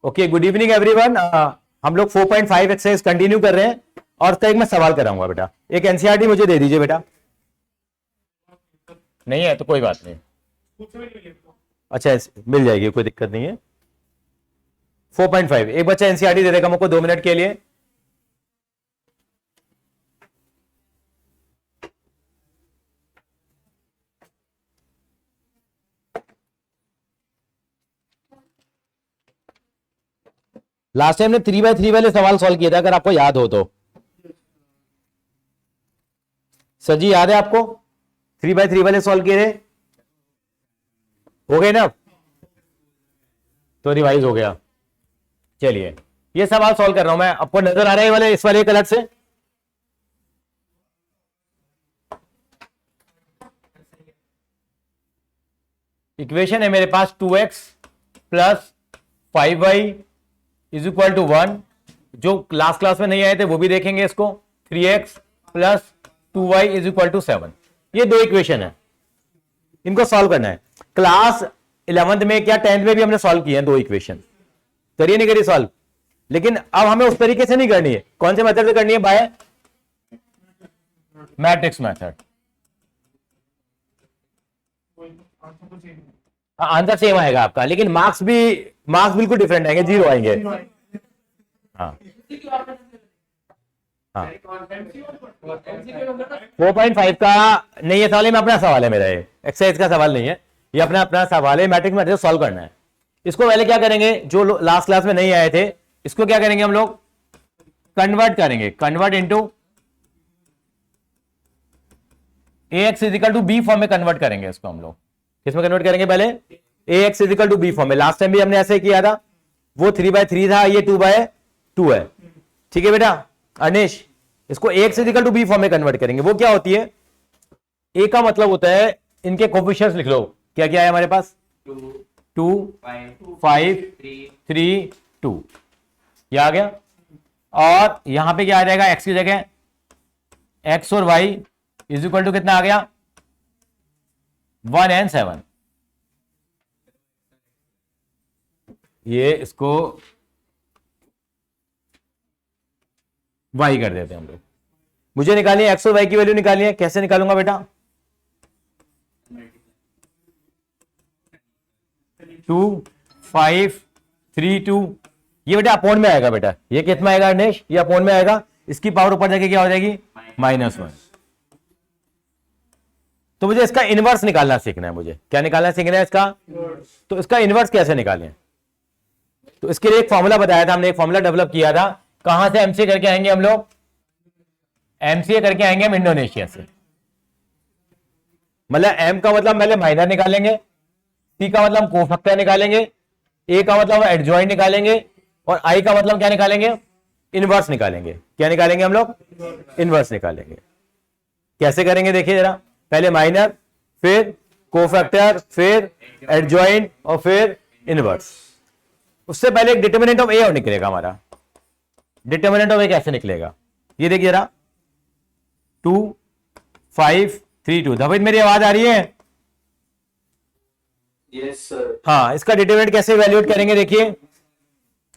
Okay, good evening everyone. हम लोग 4.5 exercise continue कर रहे हैं और उसका एक मैं सवाल कराऊंगा बेटा। एक एनसीईआरटी मुझे दे दीजिए बेटा। नहीं है तो कोई बात नहीं, अच्छा मिल जाएगी, कोई दिक्कत नहीं है। 4.5 एक बच्चा एनसीईआरटी दे देगा मुझको 2 मिनट के लिए। लास्ट टाइम ने 3x3 वाले सवाल सॉल्व किया था, अगर आपको याद हो तो। सर जी याद है आपको 3x3 वाले सॉल्व किए थे? हो गए ना, तो रिवाइज हो गया। चलिए ये सवाल सॉल्व कर रहा हूं मैं, आपको नजर आ रहा है वाले, इस वाले कलर से? इक्वेशन है मेरे पास 2x plus 5y is equal to 1। जो लास्ट क्लास में नहीं आए थे वो भी देखेंगे इसको। 3x plus 2y is equal to 7। ये दो इक्वेशन है, इनको सॉल्व करना है। क्लास 11th में क्या 10th में भी हमने सॉल्व किए हैं दो इक्वेशन, करिए नहीं करिए सॉल्व। लेकिन अब हमें उस तरीके से नहीं करनी है। कौन से मेथड से करनी है? By matrix method. Answer same आएगा आपका, लेकिन मार्क्स बिल्कुल डिफरेंट आएंगे, 0 आएंगे। हाँ हाँ 4.5 का नहीं है सवाल, में अपना सवाल है मेरा, ये एक्सरसाइज का सवाल नहीं है, ये अपना सवाल है। मैट्रिक्स मेथड सॉल्व करना है। इसको पहले क्या करेंगे, जो लास्ट क्लास में नहीं आए थे इसको क्या करेंगे हम लोग, कन्वर्ट करेंगे। Convert into ax is equal to b form में कन्वर्ट करेंगे इसको हम लोग। किसमें कन्वर्ट करेंगे? पहले ax is equal to b form में। लास्ट टाइम भी हमने ऐसे किया था, वो 3/3 था, ये 2/2 है। ठीक है बेटा अनिश, इसको ax is equal to b form में कन्वर्ट करेंगे। वो क्या होती है, a का मतलब होता है, इनके कोफिशिएंट्स लिख लो। क्या क्या है हमारे पास? 2 5 3 2, ये आ गया। और यहां पे क्या आ जाएगा, x की जगह x और y इज इक्वल टू कितना आ गया, 1 and 7। ये इसको y कर देते हैं हम लोग। मुझे निकालिए x और y की वैल्यू निकालिए। कैसे निकालूंगा बेटा? 2 5 3 2, ये बेटा अपॉन में आएगा बेटा। ये कितना आएगा अनिश? ये अपॉन में आएगा। इसकी पावर ऊपर जाके क्या हो जाएगी, -1। तो मुझे इसका इनवर्स निकालना सीखना है। मुझे क्या निकालना सीखना है इसका? तो इसका इनवर्स कैसे निकालें? तो इसके लिए एक फॉर्मूला बताया था हमने, एक फॉर्मूला डेवलप किया था। कहां से एमसीए करके आएंगे हम लोग? एमसीए करके आएंगे हम इंडोनेशिया से। मतलब एम का मतलब पहले माइनर निकालेंगे, सी का मतलब कोफैक्टर निकालेंगे, ए का मतलब एडजॉइंट निकालेंगे, और आई का मतलब क्या निकालेंगे, इनवर्स निकालेंगे। क्या निकालेंगे हम लोग? इनवर्स निकालेंगे। कैसे करेंगे देखिए जरा। पहले माइनर, फिर कोफैक्टर, फिर एडजॉइंट, और फिर इनवर्स। उससे पहले एक डिटर्मिनेंट ऑफ ए और निकलेगा हमारा। डिटर्मिनेंट ऑफ ए कैसे निकलेगा, ये देखिए जरा। 2 5 3 2। धवित मेरी आवाज आ रही है? Yes sir. हाँ, इसका डिटर्मिनेंट कैसे इवैल्यूएट करेंगे देखिए।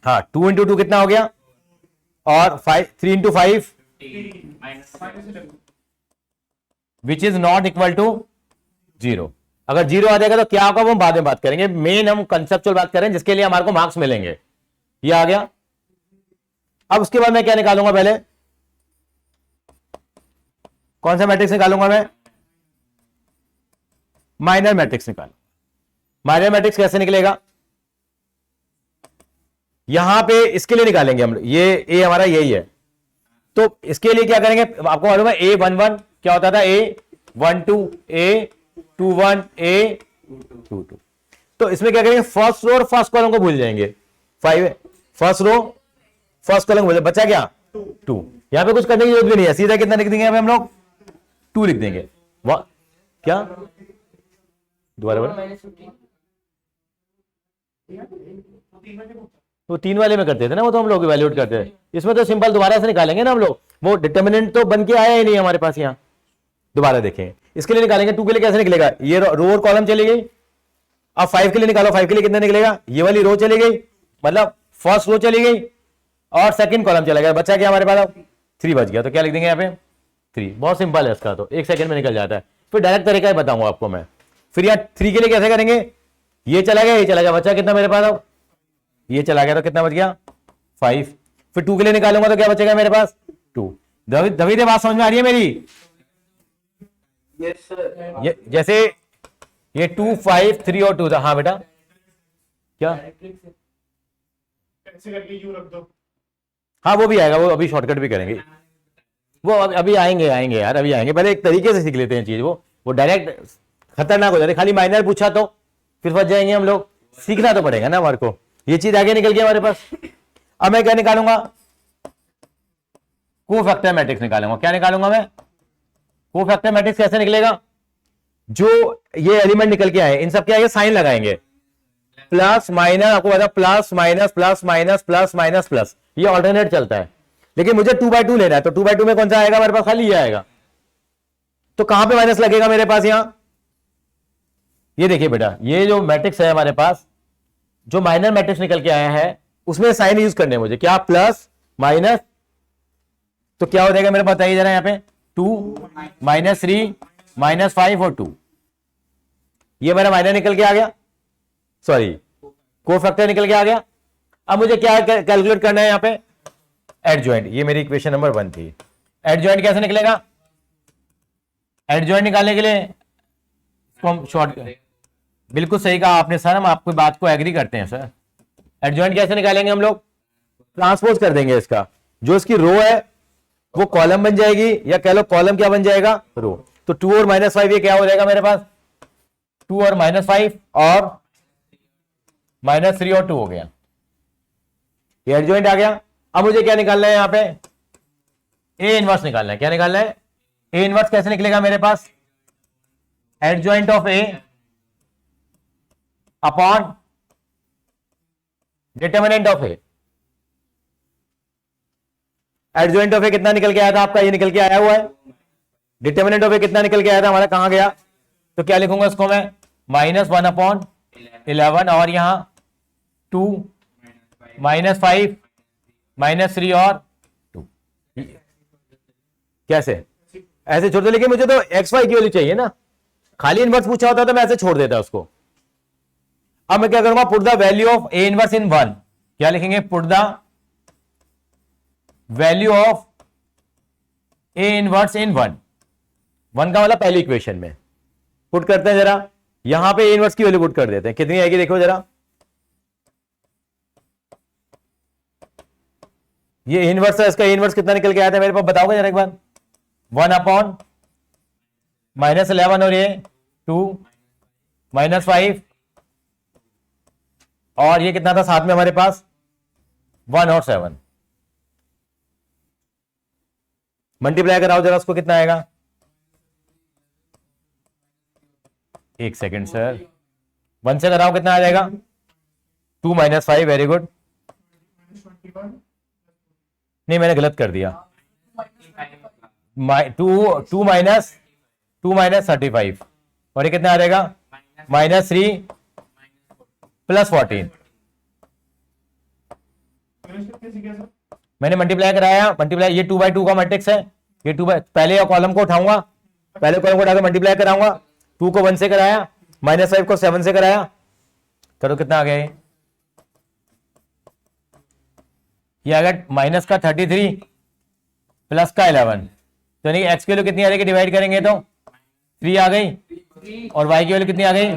हाँ 2 इंटू 2 कितना हो गया, और 3 into 5 which is not equal to 0। अगर 0 आ जाएगा तो क्या होगा वो हम बाद में बात करेंगे। मेन हम कंसेप्चुअल बात करें जिसके लिए हमारे को मार्क्स मिलेंगे। ये आ गया। अब उसके बाद मैं क्या निकालूंगा, पहले कौन सा मैट्रिक्स निकालूंगा मैं? माइनर मैट्रिक्स निकालूंगा। माइनर मैट्रिक्स कैसे निकलेगा, यहां पे इसके लिए निकालेंगे हम। ये ए हमारा यही है, तो इसके लिए क्या करेंगे, आपको मालूम है A11 क्या होता था, A12 A21 A22। तो इसमें क्या करेंगे, फर्स्ट रो और फर्स्ट कॉलम को भूल जाएंगे। 5 फर्स्ट रो फर्स्ट कॉलम भूल, बचा क्या 2। यहां पे कुछ करने की जरूरत भी नहीं है, सीधा कितना लिख देंगे हम लोग, 2 लिख देंगे। वाह, क्या दोबारा वो 3 वाले में करते थे ना, वो तो हम लोग इवैल्यूएट करते हैं। इसमें तो सिंपल दोबारा से निकालेंगे ना हम लोग, वो डिटर्मिनेंट तो बन के आया ही नहीं हमारे पास। यहाँ दोबारा देखें, इसके लिए निकालेंगे। 2 के लिए कैसे निकलेगा, ये रो और कॉलम चली गई। अब 5 के लिए निकालो, 5 के लिए कितना निकलेगा, ये वाली रो चली गई, मतलब फर्स्ट रो चली गई और सेकंड कॉलम चला गया, बचा क्या हमारे पास अब 3 बच गया, तो क्या लिख देंगे यहाँ पे 3। बहुत सिंपल है इसका, तो 1 सेकंड में निकल जाता है। फिर डायरेक्ट तरीका ही बताऊंगा आपको मैं। फिर यहाँ 3 के लिए कैसे करेंगे, ये चला गया, ये चला गया, बचा कितना मेरे पास अब, ये चला गया तो कितना बच गया 5। फिर 2 के लिए निकालूंगा तो क्या बचेगा मेरे पास 2। दबी बात समझ में आ रही है मेरी? जैसे ये 2 5 3 और 2 था। हाँ बेटा क्या, ऐसे करके यू रख दो। हाँ वो भी आएगा, वो अभी शॉर्टकट भी करेंगे, वो अभी आएंगे यार, अभी आएंगे। पहले एक तरीके से सीख लेते हैं चीज, वो डायरेक्ट खतरनाक हो जाती है। खाली माइनर पूछा तो फिर फंस जाएंगे हम लोग, सीखना तो पड़ेगा ना हमारे को। ये चीज आगे निकल गई हमारे पास। अब मैं क्या निकालूंगा, कोफैक्टर मैट्रिक्स निकालूंगा। क्या निकालूंगा मैं, कोफैक्टर मैट्रिक्स। कैसे निकलेगा, जो ये एलिमेंट निकल के आए इन सब के आगे साइन लगाएंगे, प्लस माइनस, आपको पता plus minus plus minus plus minus plus, ये ऑल्टरनेट चलता है। लेकिन मुझे 2/2 लेना है, तो 2/2 में कौन सा आएगा मेरे पास, खाली ये आएगा। तो कहां पे माइनस लगेगा मेरे पास, यहां। ये देखिए बेटा, ये जो मैट्रिक्स है हमारे पास, जो माइनर मैट्रिक्स निकल के आया है उसमें साइन यूज करने मुझे, क्या प्लस माइनस, तो क्या हो जाएगा मेरे पास, बताइए जरा यहाँ पे 2 -3 -5 और 2, ये मेरा माइनर निकल के आ गया, सॉरी कोफैक्टर निकल के आ गया। अब मुझे क्या कैलकुलेट करना है यहाँ पे, एडजॉइंट। ये मेरी इक्वेशन नंबर 1 थी। एडजॉइंट कैसे निकलेगा, एडजॉइंट निकालने के लिए हम शॉर्ट, बिल्कुल सही कहा आपने सर, हम आपकी बात को एग्री करते हैं सर। एडजॉइंट कैसे निकालेंगे हम लोग, ट्रांसपोज कर देंगे इसका, जो इसकी रो है वो कॉलम बन जाएगी, या कह लो कॉलम क्या बन जाएगा, रो। तो 2 और -5 ये क्या हो जाएगा मेरे पास, 2 और -5 और -3 और 2 हो गया, ये एडजॉइंट आ गया। अब मुझे क्या निकालना है यहाँ पे, ए इनवर्स निकालना है। क्या निकालना है, ए इनवर्स कैसे निकलेगा मेरे पास, adjoint of A upon determinant of A. Adjoint of A कितना निकल के आया था आपका, ये निकल के आया हुआ है। डिटर्मिनेंट ऑफ ए कितना निकल के आया था हमारा, कहां गया, तो क्या लिखूंगा इसको मैं, -1/11 और यहां 2 -5 -3 और 2। कैसे, ऐसे छोड़ दो, लेकिन मुझे तो एक्स वाई की वैल्यू चाहिए ना, खाली इनवर्स पूछा होता तो मैं ऐसे छोड़ देता उसको। अब मैं क्या करूंगा, put the value of A inverse इन 1। क्या लिखेंगे, put the value of A inverse इन 1। 1 का मतलब पहली इक्वेशन में पुट करते हैं जरा, यहां पे ए इनवर्स की वैल्यू पुट कर देते हैं, कितनी आएगी देखो जरा। ये इनवर्स है, इसका इनवर्स कितना निकल के आया था मेरे पास, बताओगे जरा एक बार। 1/11 और ये 2 -5 और ये कितना था साथ में हमारे पास 1 और 7। मल्टीप्लाई कराओ जरा उसको, कितना आएगा, एक सेकेंड सर, 1 से कराओ कितना आ जाएगा, 2 -5, वेरी गुड। नहीं मैंने गलत कर दिया, 2 - 35 और ये कितना आ जाएगा, -3 + 14। मैंने मल्टीप्लाई कराया, मल्टीप्लाई, ये 2/2 का मैट्रिक्स है, ये 2 पहले कॉलम को उठाऊंगा, पहले कॉलम को उठाकर मल्टीप्लाई कराऊंगा, 2 को 1 से कराया, -5 को 7 से कराया, करो कितना आ गया ये आ गया माइनस का 33 प्लस का 11, तो यानी एक्स की वैल्यू कितनी आ जाएगी, डिवाइड करेंगे तो 3 आ गई, और वाई की वैल्यू कितनी आ गई,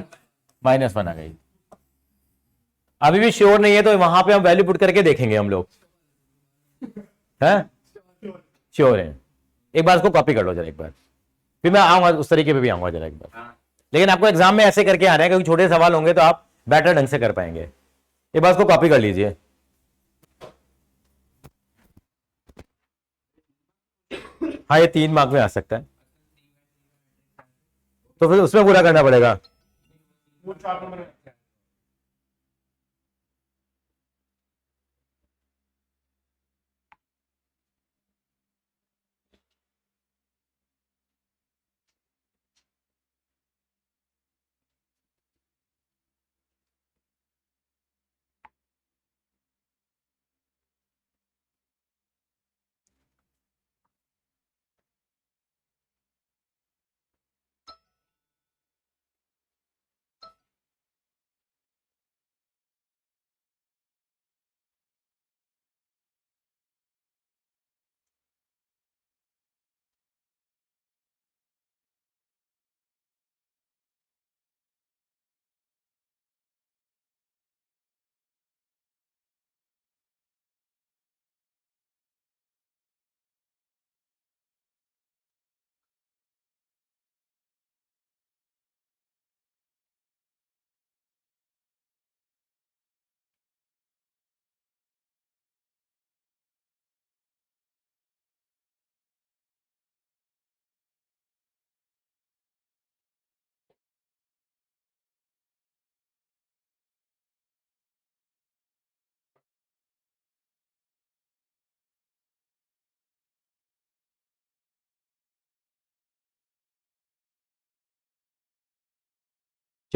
-1 आ गई। अभी भी श्योर नहीं है तो वहां पे हम वैल्यू पुट करके देखेंगे हम लोग, हैं श्योर है। एक बार इसको कॉपी कर लो जरा एक बार, फिर मैं आऊंगा उस तरीके पे भी आऊंगा जरा एक बार। लेकिन आपको एग्जाम में ऐसे करके आना है, क्योंकि छोटे सवाल होंगे तो आप बेटर ढंग से कर पाएंगे। एक बार इसको कॉपी कर लीजिए। हाँ ये 3 मार्क में आ सकता है, तो फिर उसमें पूरा करना पड़ेगा। वो 4 नंबर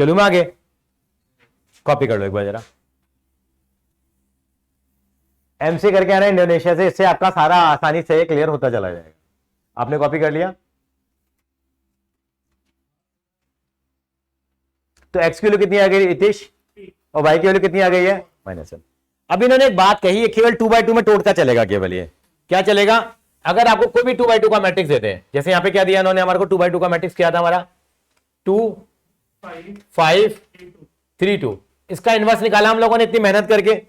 चलू मैं आगे, कॉपी कर लो एक बार जरा। एमसी करके आना इंडोनेशिया से, इससे आपका सारा आसानी से क्लियर होता चला जाएगा। आपने कॉपी कर लिया तो एक्स की वैल्यू कितनी आ गई इतिश, और वाई की वैल्यू कितनी आ गई है -1। अब इन्होंने एक बात कही है, केवल 2/2 में तोड़ता चलेगा केवल, ये क्या चलेगा, अगर आपको कोई भी 2/2 का मैट्रिक्स देते हैं, जैसे यहां पे क्या दिया इन्होंने हमारे को, 2/2 का मैट्रिक्स क्या था हमारा, 2 5 3 2। इसका इनवर्स निकाला हम लोगों ने इतनी मेहनत करके,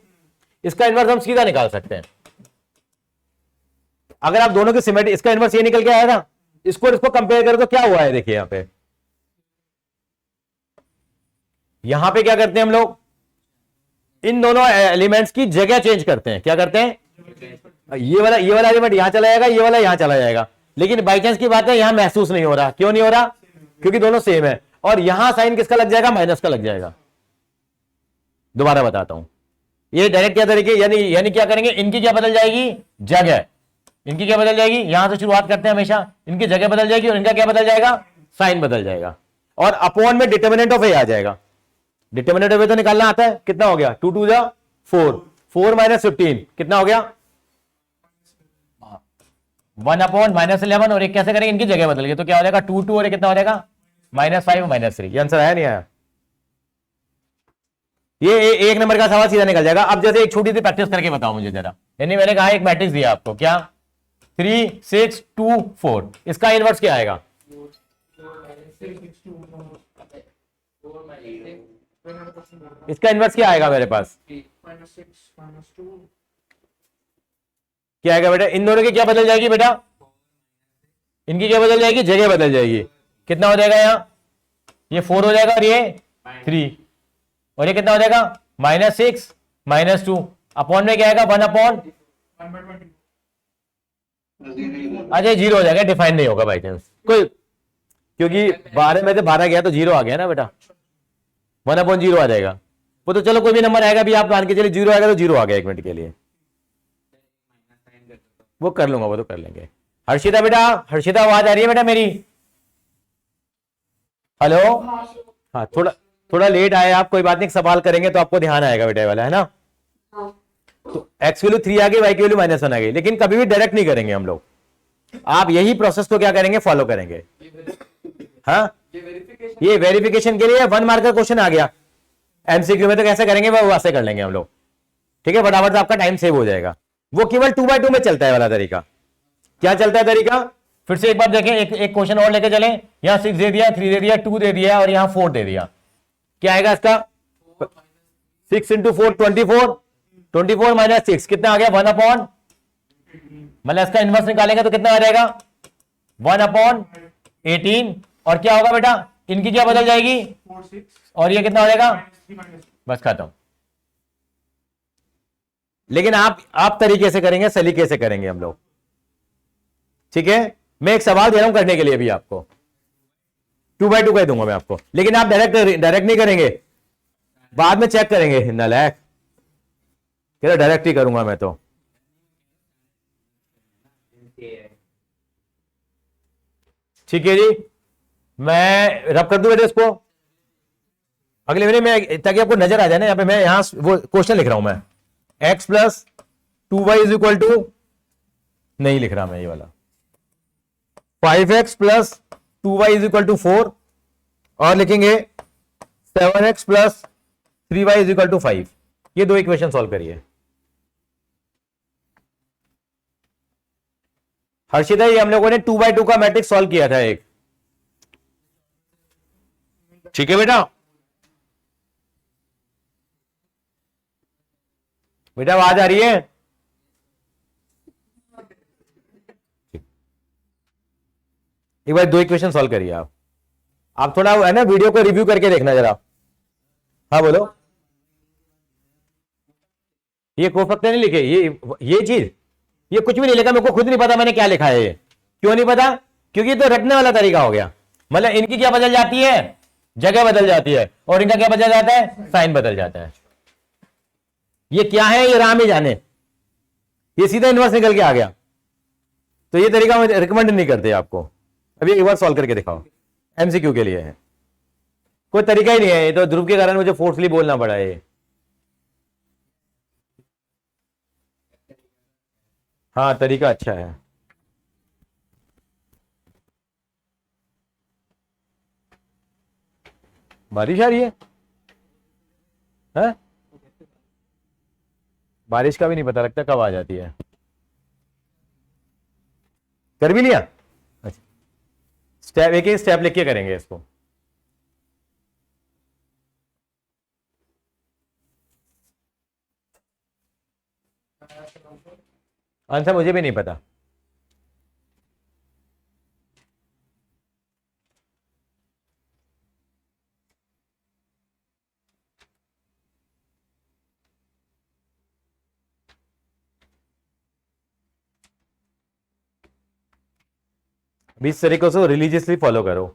इसका इनवर्स हम सीधा निकाल सकते हैं। अगर आप दोनों की सिमेट्री, इसका इनवर्स ये निकल के आया था, इसको और इसको कंपेयर करो तो क्या हुआ है, देखिए यहां पे क्या करते हैं हम लोग, इन दोनों एलिमेंट्स की जगह चेंज करते हैं। क्या करते हैं, ये वाला एलिमेंट यहां चला जाएगा, ये वाला यहां चला जाएगा, लेकिन बाई चांस की बात है यहां महसूस नहीं हो रहा। क्यों नहीं हो रहा, क्योंकि दोनों सेम है, और यहां साइन किसका लग जाएगा, माइनस का लग जाएगा। दोबारा बताता हूं, ये डायरेक्ट क्या तरीके, यानी क्या करेंगे, इनकी क्या बदल जाएगी, जगह, इनकी क्या बदल जाएगी, यहां से शुरुआत करते हैं हमेशा, इनकी जगह बदल जाएगी और इनका क्या बदल जाएगा, साइन बदल जाएगा, और अपॉन में डिटर्मिनेंट ऑफ ए आ जाएगा। डिटर्मिनेंट ऑफ ए तो निकालना आता है, कितना हो गया, 2 2 जा 4, 4 - 15 कितना हो गया, 1/- -11, और एक कैसे करेंगे, इनकी जगह बदल गई तो क्या हो जाएगा, 2 2, और कितना हो जाएगा, -5 -3। ये आंसर आया नहीं आया, ये एक नंबर का सवाल सीधा निकल जाएगा। अब जैसे एक छोटी सी प्रैक्टिस करके बताओ मुझे जरा, यानी मैंने कहा एक मैट्रिक्स दिया आपको, क्या 3 6 2 4, इसका इनवर्स क्या आएगा, इसका इनवर्स क्या आएगा मेरे पास, क्या आएगा बेटा, इन दोनों की क्या बदल जाएगी बेटा, इनकी क्या बदल जाएगी, जगह बदल जाएगी। कितना हो जाएगा, यहां ये 4 हो जाएगा और ये 3, और ये कितना हो जाएगा, -6 -2, अपॉन में क्या आएगा, 1/। अच्छा 0 हो जाएगा, डिफाइन नहीं होगा बाई चांस कोई, क्योंकि 12 में से 12 गया तो 0 आ गया ना बेटा, 1/0 आ जाएगा। वो तो चलो कोई भी नंबर आएगा भी, आप मान के चलिए 0 आएगा तो 0 आ गया, 1 मिनट के लिए वो कर लूंगा, वो तो कर लेंगे। हर्षिता बेटा, हर्षिता आवाज आ रही है बेटा मेरी, हेलो, हाँ थोड़ा लेट आए आप, कोई बात नहीं, सवाल करेंगे तो आपको ध्यान आएगा बेटा वाला, है ना। तो एक्स वैल्यू 3 आ गई, वाई की वैल्यू -1 आ गई, लेकिन कभी भी डायरेक्ट नहीं करेंगे हम लोग, आप यही प्रोसेस को क्या करेंगे, फॉलो करेंगे। हाँ ये वेरिफिकेशन के लिए 1 मार्क का क्वेश्चन आ गया एमसीक्यू में, तो कैसे करेंगे वो वैसे कर लेंगे हम लोग, ठीक है, फटाफट से आपका टाइम सेव हो जाएगा। वो केवल 2/2 में चलता है वाला तरीका। क्या चलता है तरीका, फिर से एक बार देखें, एक क्वेश्चन और लेके चलें। यहां 6 दे दिया, 3 दे दिया, 2 दे दिया, और यहां 4 दे दिया। क्या आएगा इसका, 6 × 4 24, 24 - 6 कितना आ गया, 1/, मतलब इसका इनवर्स निकालेंगे तो कितना आ जाएगा, 1/18। और क्या होगा बेटा, इनकी क्या बदल जाएगी, 4 6 और ये कितना हो जाएगा, -3 बस खत्म। लेकिन आप तरीके से करेंगे, सलीके से करेंगे हम लोग, ठीक है। मैं एक सवाल दे रहा हूं करने के लिए भी आपको, 2/2 कह दूंगा मैं आपको, लेकिन आप डायरेक्ट नहीं करेंगे, बाद में चेक करेंगे। नालायक, डायरेक्ट ही करूंगा मैं तो, ठीक है जी। मैं रब कर दूं बेटे इसको अगले महीने में, ताकि आपको नजर आ जाए ना। यहाँ पे मैं यहां वो क्वेश्चन लिख रहा हूं मैं, x + 2y = नहीं लिख रहा मैं ये वाला, 5x + 2y = 4, और लिखेंगे 7x + 3y = 5। ये दो इक्वेशन सॉल्व करिए। हर्षिता, ये हम लोगों ने 2/2 का मैट्रिक्स सॉल्व किया था एक, ठीक है बेटा। बेटा आवाज आ रही है, एक बार दो इक्वेशन सॉल्व करिए आप थोड़ा है ना, वीडियो को रिव्यू करके देखना जरा। हाँ बोलो, ये को सकते नहीं लिखे, ये चीज, ये कुछ भी नहीं लिखा, मेरे को खुद नहीं पता मैंने क्या लिखा है ये। क्यों नहीं पता, क्योंकि तो रटने वाला तरीका हो गया। मतलब इनकी क्या बदल जाती है, जगह बदल जाती है, और इनका क्या बदल जाता है, साइन बदल जाता है। ये क्या है, ये राम ही जाने, ये सीधा इनवर्स निकल के आ गया। तो ये तरीका मैं रिकमेंड नहीं करते आपको। अभी एक बार सॉल्व करके दिखाओ, एमसीक्यू के लिए है। कोई तरीका ही नहीं है, ये तो ध्रुव के कारण मुझे फोर्सली बोलना पड़ा है। हाँ तरीका अच्छा है। बारिश आ रही है? हैं? बारिश का भी नहीं पता लगता कब आ जाती है। कर भी लिया? अच्छा, स्टेप एक एक स्टेप लिख के करेंगे इसको। आंसर मुझे भी नहीं पता। इस तरीके से रिलीजियसली फॉलो करो।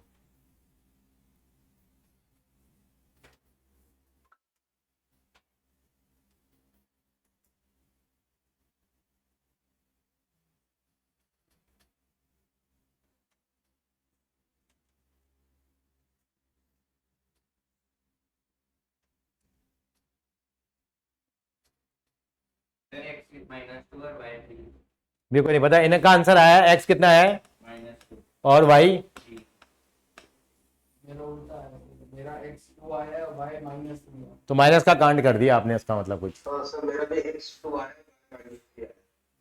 मेरे को नहीं पता, इनका आंसर आया एक्स कितना है और वाई। मेरा x2 आया y -3 है। तो माइनस का कांड कर दिया आपने, इसका मतलब कुछ। सर मेरा भी x2 आया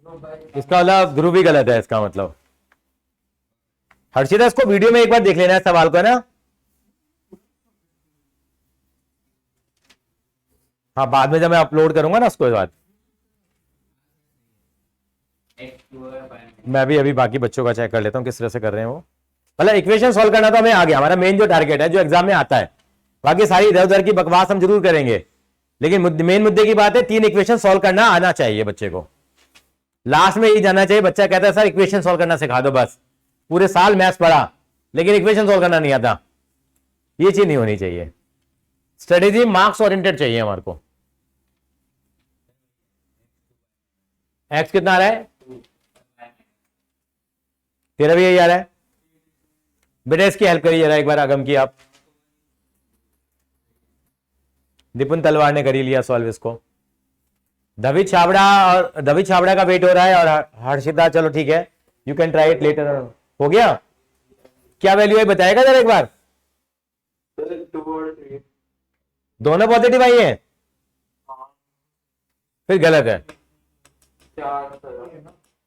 नो भाई इसका मतलब ध्रुव भी गलत है इसका मतलब। हर्षिता इसको वीडियो में एक बार देख लेना है सवाल को, है ना? हाँ बाद में जब मैं अपलोड करूंगा ना उसके बाद मैं भी अभी बाकी बच्चों का चेक कर लेता हूँ किस तरह से कर रहे हैं वो। मतलब इक्वेशन सॉल्व करना तो हमें आ गया, हमारा मेन जो टारगेट है जो एग्जाम में आता है। बाकी सारी इधर उधर की बकवास हम जरूर करेंगे, लेकिन मेन मुद्दे की बात है 3 इक्वेशन सॉल्व करना आना चाहिए बच्चे को। लास्ट में यही जाना चाहिए, बच्चा कहता है सर इक्वेशन सॉल्व करना सिखा दो, बस पूरे साल मैथ्स पढ़ा लेकिन इक्वेशन सॉल्व करना नहीं आता। ये चीज नहीं होनी चाहिए। स्ट्रेटेजी मार्क्स ओरिएंटेड चाहिए हमारे को। एक्स कितना आ रहा है? तेरा भी यही आ रहा है बेटा। इसकी हेल्प करिए जरा एक बार आगम की आप। निपुण तलवार ने कर ही लिया सॉल्व इसको। दवित छाबड़ा, और दवित छाबड़ा का वेट हो रहा है और हर्षिता, चलो ठीक है you can try it later. हो गया? क्या वैल्यू है बताएगा जरा एक बार। 2 और 3 दोनों पॉजिटिव आई है? फिर गलत है। 4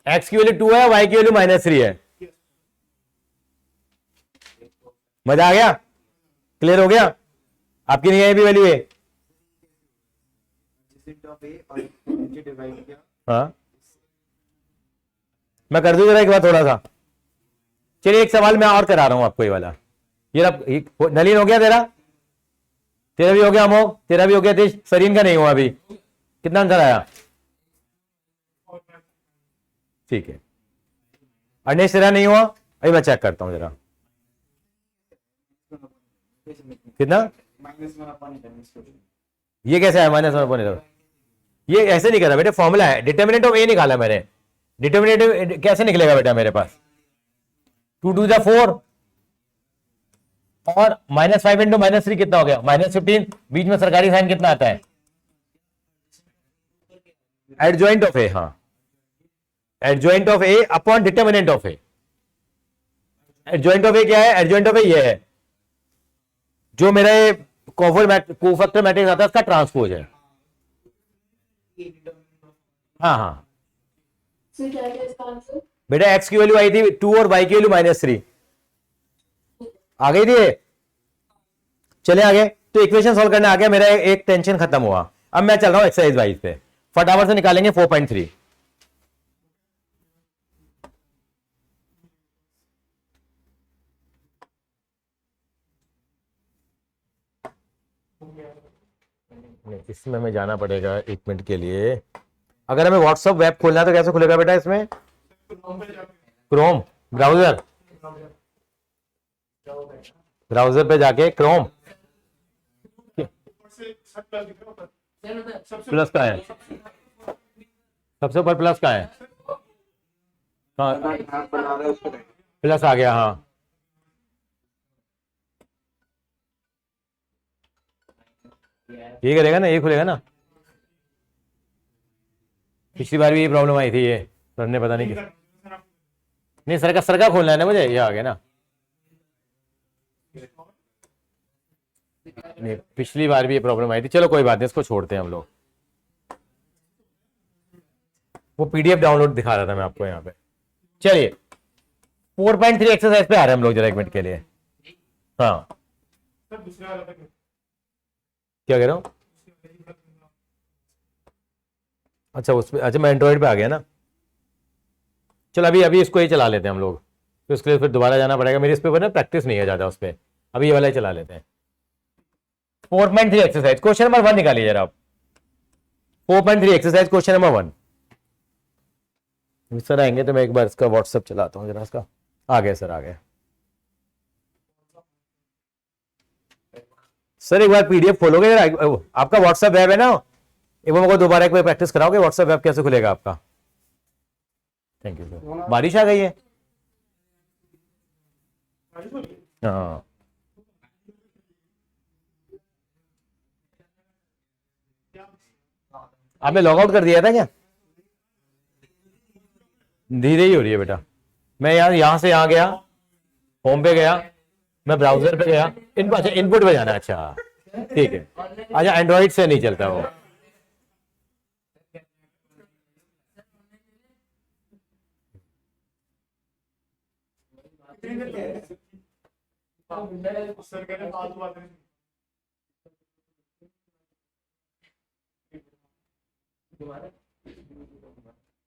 एक्स की वैल्यू 2 है, वाई की वैल्यू -3 है। मजा आ गया? क्लियर हो गया? आपकी नहीं आई भी वैल्यू है? हाँ मैं कर दूं जरा एक बार थोड़ा सा। चलिए एक सवाल मैं और करा रहा हूं आपको, ये वाला। ये नलीन हो गया तेरा? तेरा भी हो गया अमोघ? तेरा भी हो गया तेज? सरीन का नहीं हुआ अभी। कितना आंसर आया? ठीक है। अनेश तेरा नहीं हुआ? अभी मैं चेक करता हूं जरा। कितना? ये कैसे आया -1/? ये ऐसे नहीं करा बेटे, फॉर्मूला है। डिटर्मिनेंट ऑफ ए निकाला मैंने। डिटर्मिनेंट कैसे निकलेगा बेटा मेरे पास? 2 2 4 और -5 इंटू -3 कितना हो गया? -15। बीच में सरकारी साइन कितना आता है? Adjoint of A. हाँ adjoint of A upon determinant of A. Adjoint of A क्या है? एडजॉइंट ऑफ ए ये है जो मेरे कोफैक्टर मैट्रिक्स आता है उसका ट्रांसपोज है। हाँ हाँ बेटा एक्स की वैल्यू आई थी 2 और वाई की वैल्यू -3 आ गई थी। चले आगे। तो इक्वेशन सॉल्व करने आ गया, मेरा एक टेंशन खत्म हुआ। अब मैं चल रहा हूं एक्सरसाइज वाइज पे, फटाफट से निकालेंगे 4.3। इसमें हमें जाना पड़ेगा 1 मिनट के लिए। अगर हमें व्हाट्सएप वेब खोलना है तो कैसे खुलेगा बेटा इसमें? Chrome browser. ब्राउजर पे जाके क्रोम प्लस का है, सबसे ऊपर प्लस का है। प्लस आ गया। हाँ ये करेगा ना, ये खुलेगा ना। पिछली बार भी ये प्रॉब्लम आई थी, ये सर ने पता नहीं किस, नहीं सर का खोलना है ना मुझे, ये आ गया ना। नहीं पिछली बार भी ये प्रॉब्लम आई थी, चलो कोई बात नहीं, इसको छोड़ते हैं हम लोग। वो पीडीएफ डाउनलोड दिखा रहा था मैं आपको यहाँ पे। चलिए 4.3 एक्सरसाइज पे आ रहे हैं हम लोग जरा एक मिनट के लिए। हाँ सर दूसरा वाला था क्या? क्या कह रहा हूँ? अच्छा उस पे, अच्छा मैं एंड्रॉइड पे आ गया ना। चलो अभी अभी इसको ही चला लेते हैं हम लोग, तो इसके लिए फिर दोबारा जाना पड़ेगा। मेरे इस पे ना प्रैक्टिस नहीं है ज़्यादा उस पर, अभी ये वाला ही चला लेते हैं। 4.3 एक्सरसाइज क्वेश्चन नंबर 1 निकालिए जरा आप। 4.3 एक्सरसाइज क्वेश्चन नंबर 1। सर आएंगे तो मैं एक बार इसका व्हाट्सएप चलाता हूँ जरा इसका। आ गया सर, आ गया सर। एक बार पीडीएफ खोलोगे जरा, आपका व्हाट्सएप वेब है ना, एक बार मेरे को दोबारा एक बार प्रैक्टिस कराओगे। व्हाट्सएप वेब कैसे खुलेगा आपका? Thank you sir. बारिश आ गई है। हाँ आपने लॉग आउट कर दिया था क्या? धीरे ही हो रही है बेटा। मैं यहाँ से यहाँ गया, होम पे गया, मैं ब्राउजर पे गया, अच्छा इनपुट पे जाना है। अच्छा ठीक है। अच्छा एंड्रॉइड से नहीं चलता वो। सर कह रहे फालतू बातें नहीं।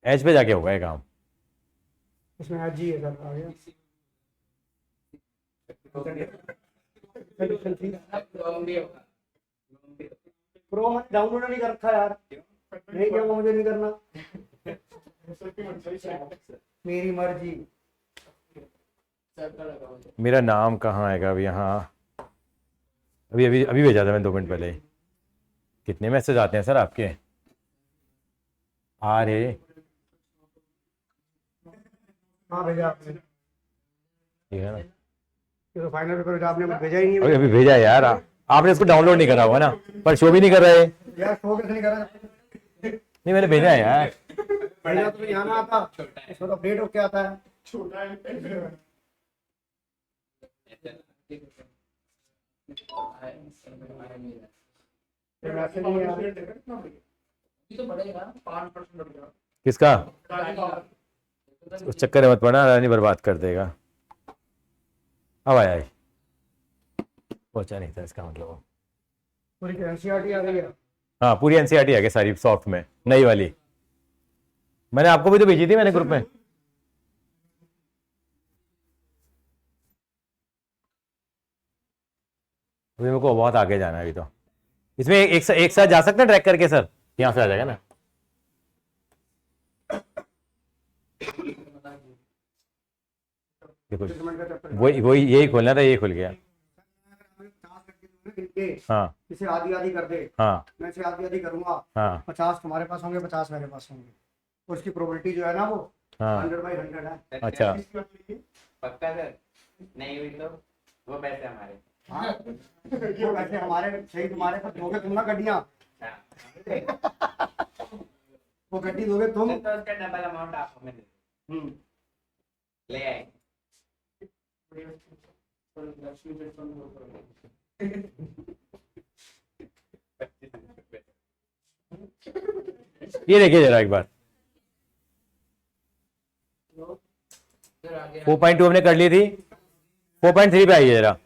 एच पे जाके होगा ये काम। इसमें आज ही है सर, आ गया। प्रो मैंने डाउनलोड नहीं कर रखा यार, नहीं क्या मुझे नहीं करना, सर की मर्जी से। मेरी मर्जी। मेरा नाम कहाँ आएगा अभी? यहाँ अभी अभी अभी भेजा था मैं 2 मिनट पहले ही। कितने मैसेज आते हैं सर आपके? आ रहे। हाँ भेजा आपने, ठीक है ना। ये तो फाइनल पेपर का आपने भेजा ही नहीं अभी अभी भेजा यार, आपने इसको डाउनलोड नहीं करा होगा ना, पर शो भी नहीं कर रहे। यार। शो कैसे नहीं करा? नहीं मैंने भेजा है यार। भेजा तो यहाँ ना आता, इसको तो अपडेट होके आता है। छोटा है। वैसे नहीं यार। तो बढ़ेगा 5% बढ़ गया। किसका? उस चक्कर में मत पड़ना, रानी बर्बाद कर देगा। अब आया ही। पहुंचा नहीं था इसका मतलब। पूरी एनसीईआरटी आ गई है। हाँ पूरी एनसीईआरटी आ गई सारी सॉफ्ट में, नई वाली। मैंने आपको भी तो भेजी थी मैंने ग्रुप में। अभी मेरे को बहुत आगे जाना है अभी तो। इसमें एक साथ जा सकते हैं ट्रैक करके सर, यहाँ से आ जाएगा ना। देखो वही वही यही खोलना था, यही खुल गया। हाँ इसे आधी आधी कर दे। हाँ मैं इसे आधी आधी करूंगा। हाँ 50 तुम्हारे पास होंगे, 50 मेरे पास होंगे। उसकी प्रोबेबिलिटी जो है ना वो हाँ 100/100 है। अच्छा पक्का सर? नहीं हुई तो वो पैसे हमारे। हाँ वो वैसे हमारे सही, तुम्हारे पास दोगे तुम ना गड्डियाँ, वो गड्डी दोगे तुम। तो उसका डबल अमाउंट आप हमें दे दो। ले आए। ये देखिए जरा एक बार। 4.2 हमने कर ली थी, 4.3 पे आइए जरा।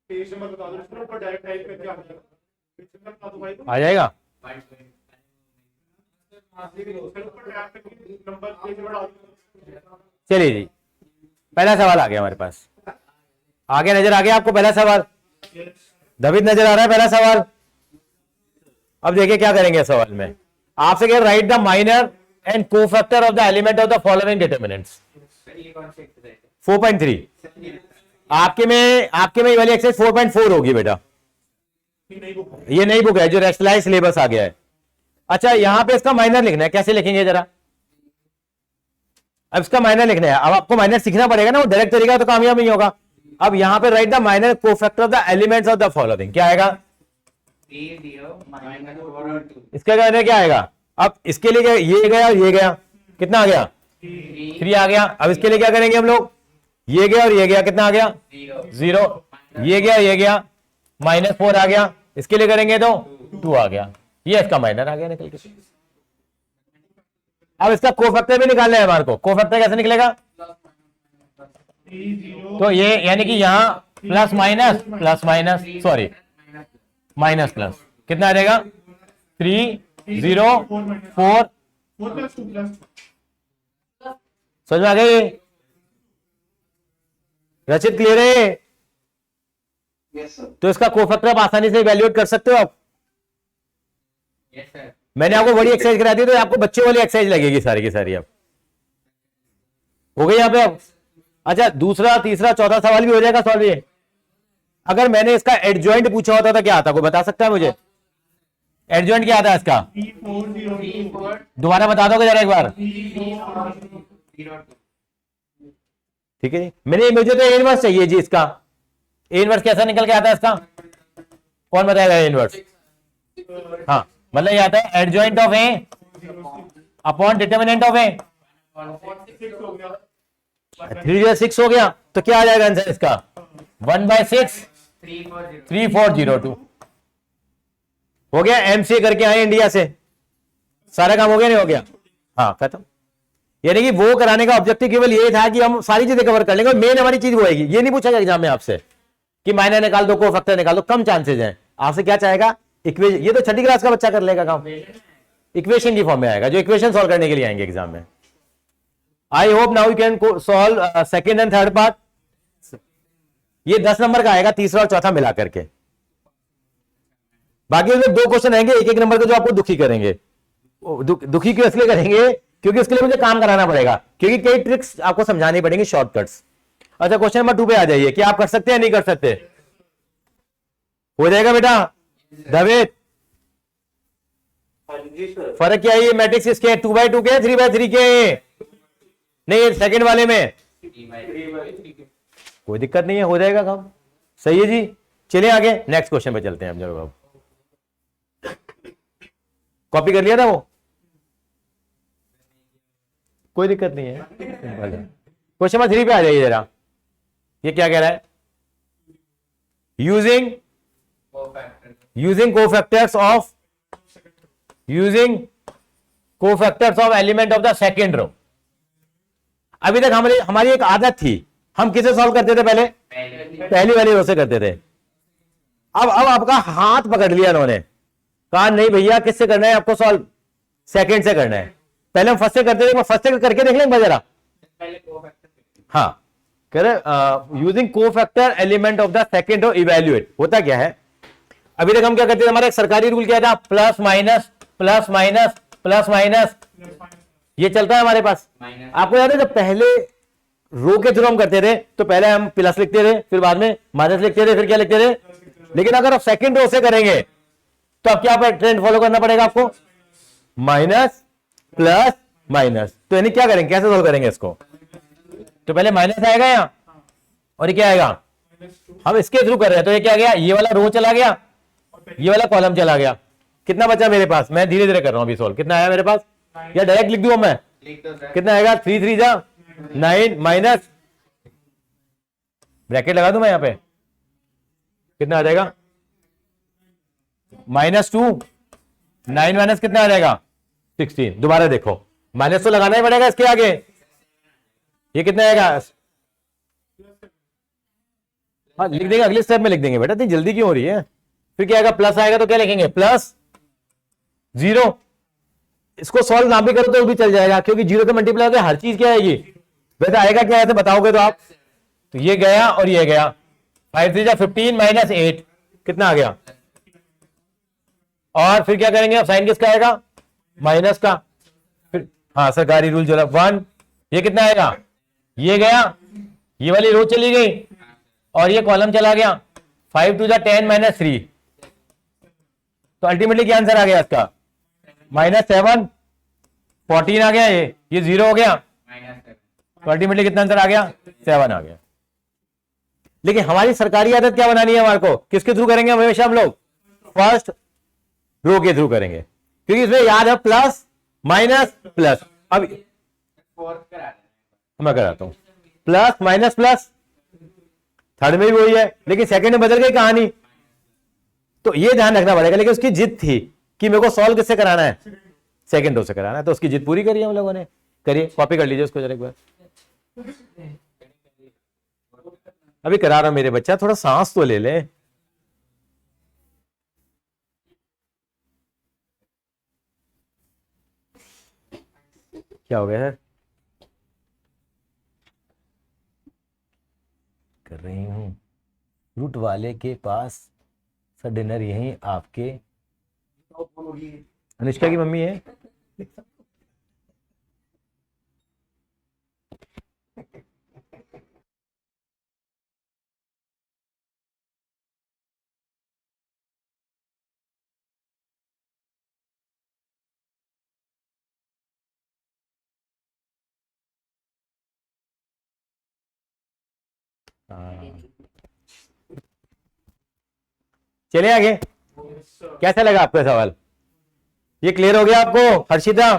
पेज नंबर बता दो, इसमें ऊपर डायरेक्ट टाइप करके आ जाएगा। पेज नंबर बता दो भाई। आ जाएगा। उसके ऊपर टैप करके नंबर पेज नंबर डाल दो। चलिए जी, पहला सवाल आ गया हमारे पास। आगे नजर आ गया आपको पहला सवाल? दबित नजर आ रहा है पहला सवाल? अब देखिए क्या करेंगे सवाल में। आपसे कह right the minor and cofactor of the element of the following determinants. ये कौन सी एक्सरसाइज है? 4.3 आपके में ये वाली एक्सरसाइज 4.4 होगी बेटा। ये नहीं बुक ये नई बुक है जो रेस्टलाइज सिलेबस आ गया है। अच्छा यहां पे इसका माइनर लिखना है, कैसे लिखेंगे जरा? अब इसका माइनर लिखना है, अब आपको माइनर सीखना पड़ेगा ना, वो डायरेक्ट तरीका तो कामयाब नहीं होगा। अब यहां पे right the minor cofactor of the elements of the following, क्या आएगा? 3 0 -4 और 2 इसका कहने क्या आएगा? अब इसके लिए ये गया और ये गया, कितना आ गया? 3 आ गया। अब इसके लिए क्या करेंगे हम लोग? ये गया और ये गया, कितना आ गया? 0। ये गया -4 आ गया। इसके लिए करेंगे तो 2 आ गया, ये इसका माइनर आ गया निकल के। अब इसका कोफैक्टर भी निकालना है हमारे को। कोफैक्टर कैसे निकलेगा? तो ये यानी कि यहाँ plus minus sorry minus plus, कितना आ जाएगा? 3 0 4। 4 + 2 + समझ में आ गई? रचित क्लियर है? तो इसका कोफैक्टर आप आसानी से इवैल्यूएट कर सकते हो आप। Yes sir. मैंने आपको बड़ी एक्सरसाइज करा दी, तो आपको बच्चों वाली एक्सरसाइज लगेगी सारी की सारी। अब हो गई यहाँ पे। अब अच्छा दूसरा तीसरा चौथा सवाल भी हो जाएगा सॉल्व ये। अगर मैंने इसका एडजॉइंट पूछा होता तो क्या आता? कोई बता सकता है मुझे? एडजॉइंट क्या आता है इसका? 3 4 0 2 दोबारा बता दोगे जरा एक बार? 0 ठीक है जी। मुझे तो ए इनवर्स चाहिए जी इसका। ए इनवर्स कैसा निकल के आता है इसका? कौन बताएगा ए इनवर्स? हाँ मतलब ये आता है adjoint of A upon determinant of A. 6 हो गया। 3 6 हो गया, तो क्या आ जाएगा आंसर इसका? 1/6 3402 हो गया। एमसीए करके आए इंडिया से, सारा काम हो गया नहीं हो गया? हाँ खत्म। यानी कि वो कराने का ऑब्जेक्टिव केवल ये था कि हम सारी चीजें कवर कर लेंगे। मेन हमारी चीज वो आएगी, ये नहीं पूछा जाएगा एग्जाम में आपसे कि माइनर निकाल दो, कोफैक्टर निकाल दो, कम चांसेस हैं। आपसे क्या चाहेगा? इक्वेशन। ये तो छठी क्लास का बच्चा कर लेगा काम, इक्वेशन की फॉर्म में आएगा, जो इक्वेशन सॉल्व करने के लिए आएंगे एग्जाम में। I hope now you can solve second and third part. ये 10 नंबर का आएगा, तीसरा और चौथा मिला करके। बाकी उसमें 2 क्वेश्चन आएंगे 1-1 नंबर के, जो आपको दुखी करेंगे। दुखी क्यों इसलिए करेंगे? क्योंकि उसके लिए मुझे काम कराना पड़ेगा, क्योंकि कई ट्रिक्स आपको समझानी पड़ेंगी, शॉर्टकट्स। अच्छा क्वेश्चन नंबर 2 पे आ जाइए। क्या आप कर सकते हैं नहीं कर सकते? हो जाएगा बेटा दवेद? फर्क क्या है? ये मैट्रिक्स इसके 2/2 के 3/3 के नहीं, सेकंड वाले में कोई दिक्कत नहीं है, हो जाएगा काम। सही है जी। चलिए आगे नेक्स्ट क्वेश्चन पे चलते हैं हम जरूर। कॉपी कर लिया था वो? कोई दिक्कत नहीं है। क्वेश्चन नंबर 3 पे आ जाइए जरा। ये क्या कह रहा है? Using cofactors of element of the second row. अभी तक हमारी एक आदत थी, हम किसे सॉल्व करते थे? पहली वाली रो से करते थे। अब आपका हाथ पकड़ लिया उन्होंने, कहा नहीं भैया किससे करना है आपको सॉल्व? सेकंड से करना है। पहले हम फर्स्ट से करते थे, फर्स्ट से करके देख लेंगे जरा। हाँ करे using cofactor element of the second row evaluate. होता क्या है, अभी तक हम क्या करते थे? हमारा एक सरकारी रूल क्या था? Plus minus plus minus plus minus, ये चलता है हमारे पास। आपको याद है जब पहले रो के थ्रू हम करते थे तो पहले हम प्लस लिखते थे, फिर बाद में माइनस लिखते थे, फिर क्या लिखते थे? लेकिन अगर आप सेकंड रो से करेंगे तो अब क्या ट्रेंड फॉलो करना पड़ेगा आपको? Minus plus minus. तो यानी क्या करेंगे, कैसे सोल्व करेंगे इसको? तो पहले माइनस आएगा यहाँ और ये क्या आएगा? हम इसके थ्रू कर रहे हैं, तो ये क्या गया? ये वाला रो चला गया, ये वाला कॉलम चला गया। कितना बचा मेरे पास? मैं धीरे धीरे कर रहा हूं अभी सॉल्व। कितना आया मेरे पास? या डायरेक्ट लिख दूं मैं? कितना आएगा? 3 3 जा 9 माइनस ब्रैकेट लगा दूं मैं यहाँ पे, कितना आ जाएगा? -2 9 माइनस कितना आ जाएगा? 16। दोबारा देखो, माइनस तो लगाना ही पड़ेगा इसके आगे। ये कितना आएगा? हाँ लिख देंगे, अगले स्टेप में लिख देंगे बेटा, इतनी जल्दी क्यों हो रही है? फिर क्या आएगा? प्लस आएगा तो क्या लिखेंगे? +0। इसको सॉल्व ना भी करो तो भी चल जाएगा, क्योंकि 0 के मल्टीप्लाई होकर हर चीज क्या आएगी? वैसे आएगा क्या ऐसे बताओगे तो आप? तो ये गया और ये गया, 5 3 15 -8 कितना आ गया? और फिर क्या करेंगे? अब साइन किसका आएगा? माइनस का। फिर हाँ सरकारी रूल जो 1, ये कितना आएगा? ये गया, ये वाली रो चली गई और ये कॉलम चला गया। 5 2 10 -3। तो अल्टीमेटली क्या आंसर आ गया इसका? -7 14 आ गया, ये 0 हो गया, -7 तो अल्टीमेटली कितना आंसर आ गया? 7 आ गया। लेकिन हमारी सरकारी आदत क्या बनानी है हमारे को? किसके थ्रू करेंगे हमेशा हम लोग? फर्स्ट रो के थ्रू करेंगे, क्योंकि इसमें याद है प्लस माइनस प्लस। अब फोर्थ करा देना। मैं कराता हूं, प्लस माइनस प्लस, थर्ड में भी वही है, लेकिन सेकंड में बदल गई कहानी। तो ये ध्यान रखना पड़ेगा। लेकिन उसकी जिद थी कि मेरे को सॉल्व किससे कराना है? सेकंड रो से कराना है, तो उसकी जिद पूरी करी हम लोगों ने। करिए, कॉपी कर लीजिए उसको जरा एक बार। अभी करा रहा हूं मेरे बच्चा, थोड़ा सांस तो ले ले। क्या हो गया सर? कर रही हूं रूट वाले के पास सर, डिनर यहीं आपके अनुष्का की मम्मी है। चलिए आगे, कैसा लगा आपका सवाल? ये क्लियर हो गया आपको हर्षिता?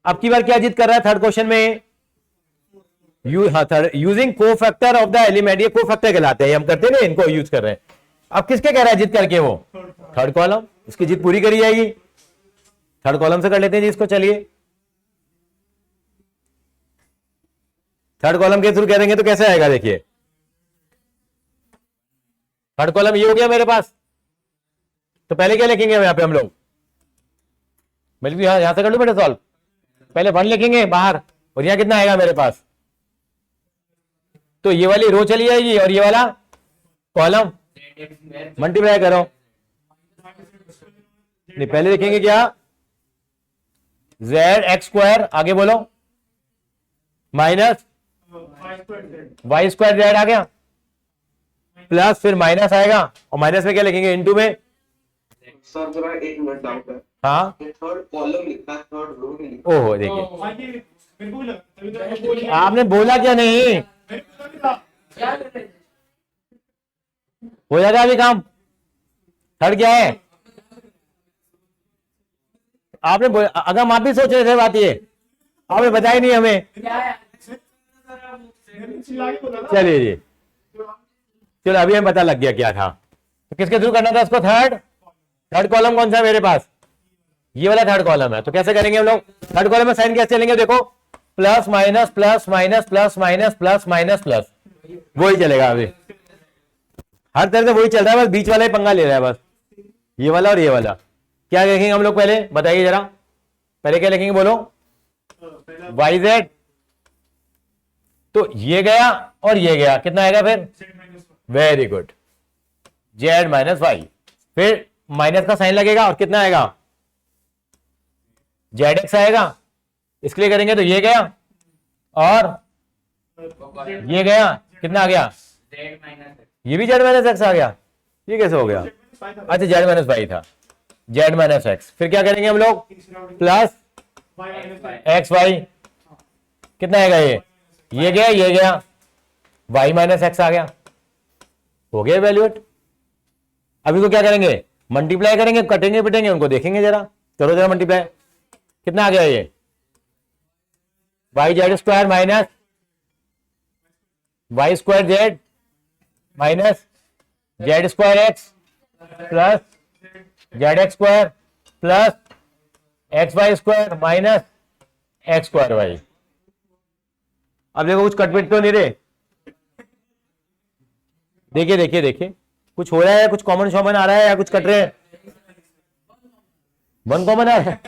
अब की बार क्या जिद कर रहा है थर्ड क्वेश्चन में? यूजिंग को फैक्टर ऑफ द एलिमेंट, ये को फैक्टर कहलाते हैं, हम करते हैं ना, इनको यूज कर रहे हैं। अब किसके कह रहा है जिद करके? वो थर्ड कॉलम, इसकी जिद पूरी करी जाएगी। थर्ड कॉलम से कर लेते हैं जी इसको। चलिए, थर्ड कॉलम के थ्रू करेंगे तो कैसे आएगा? देखिए, थर्ड कॉलम ये हो गया मेरे पास, तो पहले क्या लिखेंगे यहां पे हम लोग? बल्कि यहां से कर लो बेटा सॉल्व। पहले 1 लिखेंगे बाहर, और यहां कितना आएगा मेरे पास? तो ये वाली रो चली जाएगी और ये वाला कॉलम मल्टीप्लाई करो। नहीं, पहले लिखेंगे क्या? z(x²), आगे बोलो, माइनस y² आ गया, प्लस फिर माइनस आएगा, और माइनस में क्या लिखेंगे? इनटू में। सर जरा एक मिनट डाउट है। हाँ, थर्ड कॉलम लिखा है, थर्ड रो नहीं लिखा। ओहो, देखिए हाँ, ये मेरे को भी लगा, तभी तो मैंने बोल दिया। आपने बोला क्या नहीं? मेरे को लगा था। हो जाएगा अभी काम। थर्ड क्या है? आपने अगर हम आप भी सोच रहे थे बात, ये आपने बताई नहीं हमें। मैंने चिल्ला के बोला ना। चलिए जी, चलो अभी हमें पता लग गया क्या था। तो किसके थ्रू करना था उसको? थर्ड कॉलम कौन सा है मेरे पास? ये वाला थर्ड कॉलम है। तो कैसे करेंगे हम लोग? थर्ड कॉलम में साइन कैसे चलेंगे? देखो, plus minus plus minus plus minus plus minus plus, वही चलेगा अभी। हर तरह से वही चल रहा है, बस बीच वाला ही पंगा ले रहा है, बस ये वाला और ये वाला। क्या लिखेंगे हम लोग पहले? बताइए जरा, पहले क्या लिखेंगे बोलो? YZ, तो ये गया और ये गया, कितना आएगा फिर? Very good, Z minus y, फिर माइनस का साइन लगेगा और कितना आएगा? ZX आएगा। इसके लिए करेंगे तो ये गया और ये गया, कितना आ गया? Z-X ये भी Z माइनस एक्स आ गया। ये कैसे हो गया? अच्छा, Z माइनस वाई था, Z माइनस एक्स। फिर क्या करेंगे हम लोग? प्लस एक्स वाई, कितना आएगा? ये गया, ये गया, y माइनस एक्स आ गया, हो गया वैल्यूएट। अभी को क्या करेंगे? मल्टीप्लाई करेंगे, कटेंगे पिटेंगे उनको, देखेंगे जरा, करो जरा मल्टीप्लाई, कितना आ गया? ये YZ² minus Y² minus Z² plus ZX² plus XY² minus X²Y। अब देखो कुछ कटपिट तो नहीं रहे। देखिए देखिए देखिए, कुछ हो रहा है, कुछ कॉमन शॉमन आ रहा है या कुछ कट रहे हैं? वन कॉमन आ रहा है।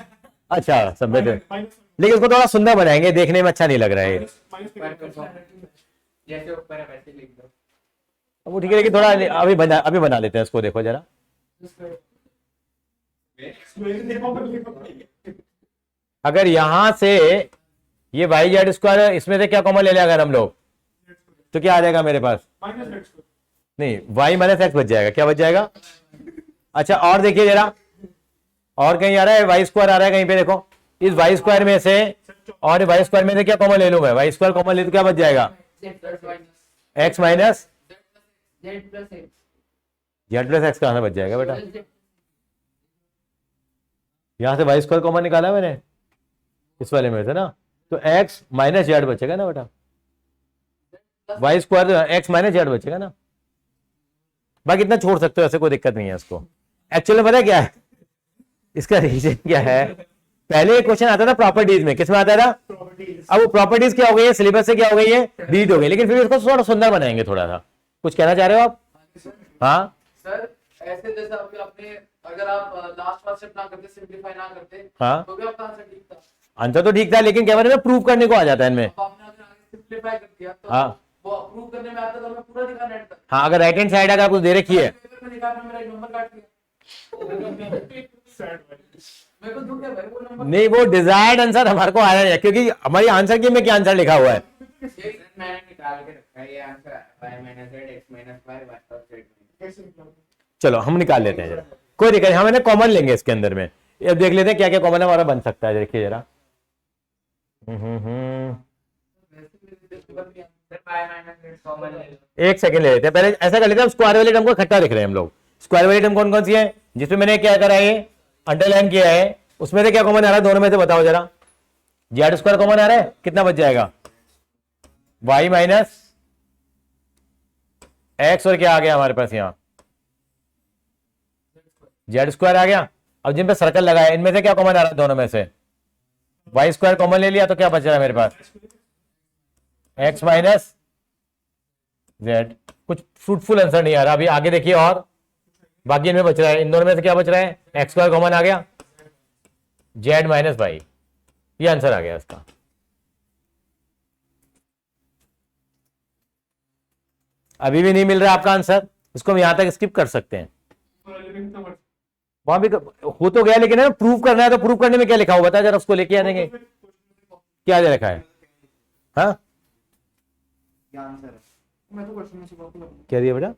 अच्छा, सब बेटर, लेकिन इसको थोड़ा सुंदर बनाएंगे, देखने में अच्छा नहीं लग रहा है। जैसे ऊपर है वैसे लिख दो। अब वो ठीक है, लेकिन थोड़ा अभी बना लेते हैं इसको, देखो जरा। अगर यहां से ये YZ² इसमें से क्या कॉमन ले लिया अगर हम लोग, तो क्या आ जाएगा मेरे पास? नहीं, y माइनस एक्स बच जाएगा। क्या बच जाएगा? अच्छा और देखिए जरा, और कहीं आ रहा है वाई स्क्वायर आ रहा है कहीं पे, देखो इस वाई स्क्वायर में से और वाई स्क्वायर में से क्या कॉमन ले लूं मैं, वाई स्क्वायर कॉमन ले तो क्या बच जाएगा, x minus Z plus x कहां से बच जाएगा बेटा, यहां से वाई स्क्वायर कॉमन निकाला मैंने इस वाले में से ना, तो एक्स माइनस जेड बचेगा ना बेटा, y square x minus z बचेगा ना, बाकी इतना छोड़ सकते हो, ऐसे कोई दिक्कत नहीं है इसको। एक्चुअली पता है क्या है इसका रीजन क्या है, पहले क्वेश्चन आता था प्रॉपर्टीज में, किसमें आता था, अब वो प्रॉपर्टीज क्या हो गई है, सिलेबस से क्या हो गई है, डिलीट हो गई, लेकिन फिर इसको थोड़ा सुंदर बनाएंगे, थोड़ा सा कुछ कहना चाह रहे हो आप। हाँ सर ऐसे जैसे अभी आपने अगर आप लास्ट वाला स्टेप ना करते, सिंपलीफाई ना करते, हाँ तो भी आपका आंसर ठीक था। आंसर तो ठीक था, लेकिन क्या मैंने प्रूव करने को आ जाता है इनमें। अब आपने अगर आगे सिंपलीफाई कर दिया तो हाँ वो प्रूव करने में आता तो मैं पूरा दिखा नेट तक। हाँ, अगर राइट हैंड साइड अगर आपको दे रखी है, पेपर में दिखा, मेरा एक नंबर काट दिया। मेरे को झूठ है भाई, वो नंबर नहीं वो डिजायर्ड आंसर हमारे को आ रहा है, क्योंकि हमारी आंसर की में क्या आंसर लिखा हुआ है, मैंने निकाल के रखा है ये answer, y minus z x minus y y plus z. चलो हम निकाल लेते हैं जरा, कोई दिक्कत नहीं, हम इन्हें कॉमन लेंगे इसके अंदर में, अब देख लेते हैं क्या क्या कॉमन हमारा बन सकता है, देखिए जरा। y माइनस जेड कॉमन ले लो। एक सेकंड ले लेते हैं, पहले ऐसा कर लेते हैं, स्क्वायर वाले टर्म को इकट्ठा लिख रहे हैं हम लोग। स्क्वायर वाली टर्म कौन कौन सी है, जिसमें मैंने क्या करा है, अंडरलाइन किया है, उसमें से क्या कॉमन आ रहा है, दोनों में से बताओ जरा। जेड स्क्वायर कॉमन आ रहा है, कितना बच जाएगा, वाई माइनस एक्स, और क्या आ गया हमारे पास यहाँ, जेड स्क्वायर आ गया। अब जिन पे सर्कल लगा है इनमें से क्या कॉमन आ रहा है, दोनों में से वाई स्क्वायर कॉमन ले लिया, तो क्या बच रहा है मेरे पास, एक्स माइनस जेड। कुछ फ्रूटफुल आंसर नहीं आ रहा, अभी आगे देखिए, और बाकी इनमें बच रहा है, इन दोनों में से क्या बच रहा है, एक्स स्क्वायर कॉमन आ गया, जेड माइनस वाई, ये आंसर आ गया इसका। अभी भी नहीं मिल रहा आपका आंसर, इसको हम यहां तक स्किप कर सकते हैं, वहां भी हो तो गया, लेकिन है प्रूव करना है, तो प्रूव करने में क्या लिखा हुआ बता जरा, उसको लेके आएंगे, क्या दे रखा है, हाँ क्या दिया बेटा,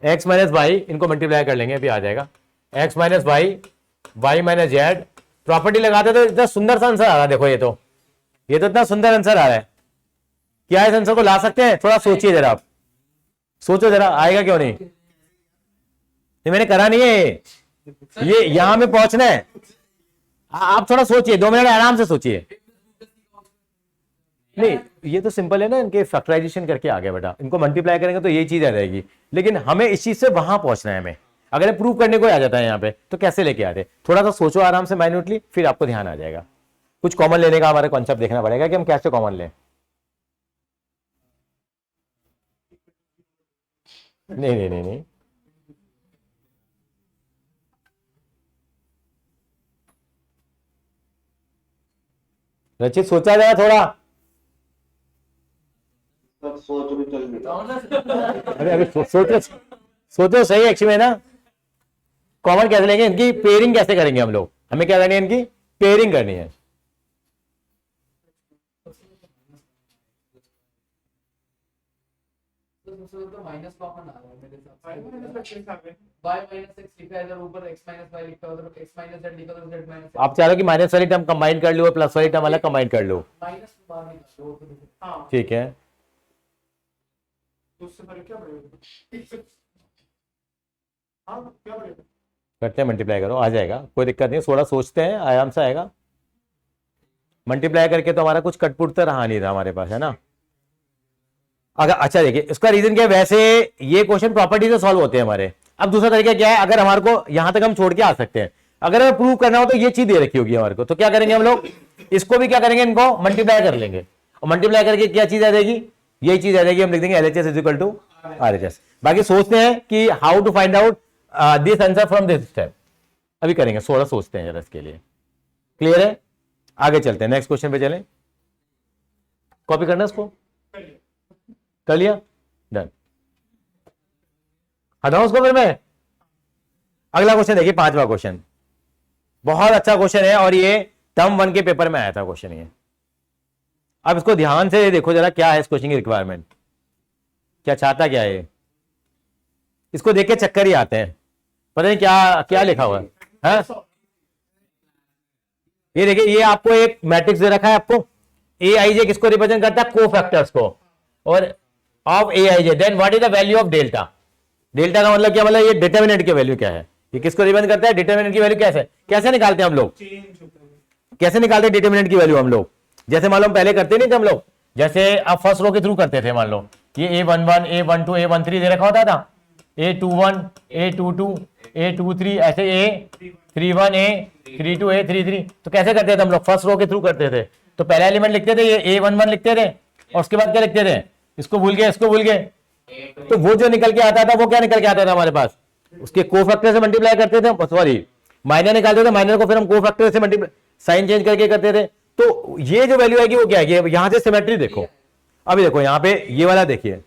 एक्स माइनस वाई, इनको मल्टीप्लाई कर लेंगे, अभी आ जाएगा, x minus y, y minus z, property लगाते तो इतना सुंदर सा आंसर आ रहा है, देखो ये तो इतना सुंदर आंसर आ रहा है, क्या इस आंसर को ला सकते हैं, थोड़ा सोचिए जरा, आप सोचो जरा, आएगा क्यों नहीं, ये मैंने करा नहीं है, ये यहां में पहुंचना है, आप थोड़ा सोचिए, 2 मिनट आराम से सोचिए। नहीं ये तो सिंपल है ना, इनके फैक्टराइजेशन करके आ गया बेटा, इनको मल्टीप्लाई करेंगे तो यही चीज आ जाएगी, लेकिन हमें इस चीज से वहां पहुंचना है, हमें अगर प्रूव करने को आ जाता है यहाँ पे, तो कैसे लेके आते, थोड़ा सा सोचो आराम से माइन्यूटली, फिर आपको ध्यान आ जाएगा। कुछ कॉमन लेने का हमारा कॉन्सेप्ट देखना पड़ेगा कि हम कैसे कॉमन लें। नहीं नहीं नहीं नहीं, रचित सोचा जाए थोड़ा, सब सोच भी चल गया। अरे अभी सोचो सही, एक्चुअली में ना कॉमन कैसे लेंगे, इनकी पेयरिंग कैसे करेंगे हम लोग, हमें क्या करनी है, इनकी पेयरिंग करनी है। तो माइनस कॉमन आ रहा है मेरे हिसाब से, y माइनस एक्स लिखा है इधर ऊपर, x माइनस वाई लिखा है उधर, x माइनस जेड लिखा है उधर, z माइनस आप चाह रहे हो कि माइनस वाली टर्म कंबाइन कर लो और प्लस वाली टर्म अलग कंबाइन कर लो, माइनस बाहर निकालो, ठीक है, करते हैं मल्टीप्लाई करो, आ जाएगा, कोई दिक्कत नहीं, थोड़ा सोचते हैं, आराम से आएगा। मल्टीप्लाई करके तो हमारा कुछ कटपुट तो रहा नहीं था हमारे पास, है ना। अगर अच्छा देखिए इसका रीजन क्या है, वैसे ये क्वेश्चन प्रॉपर्टी से सॉल्व होते हैं हमारे। अब दूसरा तरीका क्या है, अगर हमारे को यहां तक हम छोड़ के आ सकते हैं, अगर हमें प्रूव करना हो तो ये चीज दे रखी होगी हमारे को, तो क्या करेंगे हम लोग, इसको भी क्या करेंगे, इनको मल्टीप्लाई कर लेंगे, और मल्टीप्लाई करके क्या चीज आ जाएगी, यही चीज आ जाएगी, हम लिख देंगे LHS is equal to RHS। बाकी सोचते हैं कि how to find out this answer from this step, अभी करेंगे, थोड़ा सोचते हैं जरा इसके लिए, क्लियर है। आगे चलते हैं, नेक्स्ट क्वेश्चन पे चलें, कॉपी करना इसको, कर लिया, डन, हटाओ उसको फिर मैं। अगला क्वेश्चन देखिए, 5वां क्वेश्चन, बहुत अच्छा क्वेश्चन है, और ये टर्म 1 के पेपर में आया था क्वेश्चन ये। अब इसको ध्यान से देखो जरा, क्या है इस क्वेश्चन की रिक्वायरमेंट, क्या चाहता क्या है, इसको देख के चक्कर ही आते हैं। पता नहीं क्या क्या लिखा हुआ है, हाँ? ये देखिए, ये आपको एक मैट्रिक्स दे रखा है आपको, ए आई जे किसको रिप्रेजेंट करता है, कोफैक्टर्स को, और of a i j, then what is the value of delta. Delta का मतलब क्या, मतलब ये डिटर्मिनेंट की वैल्यू क्या है, ये किसको रिप्रेजेंट करता है, डिटर्मिनेंट की वैल्यू कैसे कैसे निकालते हैं हम लोग, चेंज होता है। कैसे निकालते हैं डिटर्मिनेंट की वैल्यू हम लोग, जैसे मान लो हम पहले करते नहीं थे हम लोग, जैसे आप फर्स्ट रो के थ्रू करते थे, मान लो ये A11 A12 A13 दे रखा होता था, A21 A22 A23 ऐसे A31 A32 A33, तो कैसे करते थे हम लोग, फर्स्ट रो के थ्रू करते थे। तो पहला एलिमेंट लिखते थे ये A11 लिखते थे, और उसके बाद क्या लिखते थे, इसको भूल गए इसको भूल गए, तो वो जो निकल के आता था वो क्या निकल के आता था हमारे पास, उसके कोफैक्टर से मल्टीप्लाई करते थे, सॉरी माइनर निकालते थे, माइनर को फिर हम कोफैक्टर से मल्टीप्लाई साइन चेंज करके करते थे। तो ये जो वैल्यू आएगी वो क्या है, यहां से सिमेट्री देखो, अभी देखो यहाँ पे ये वाला देखिए,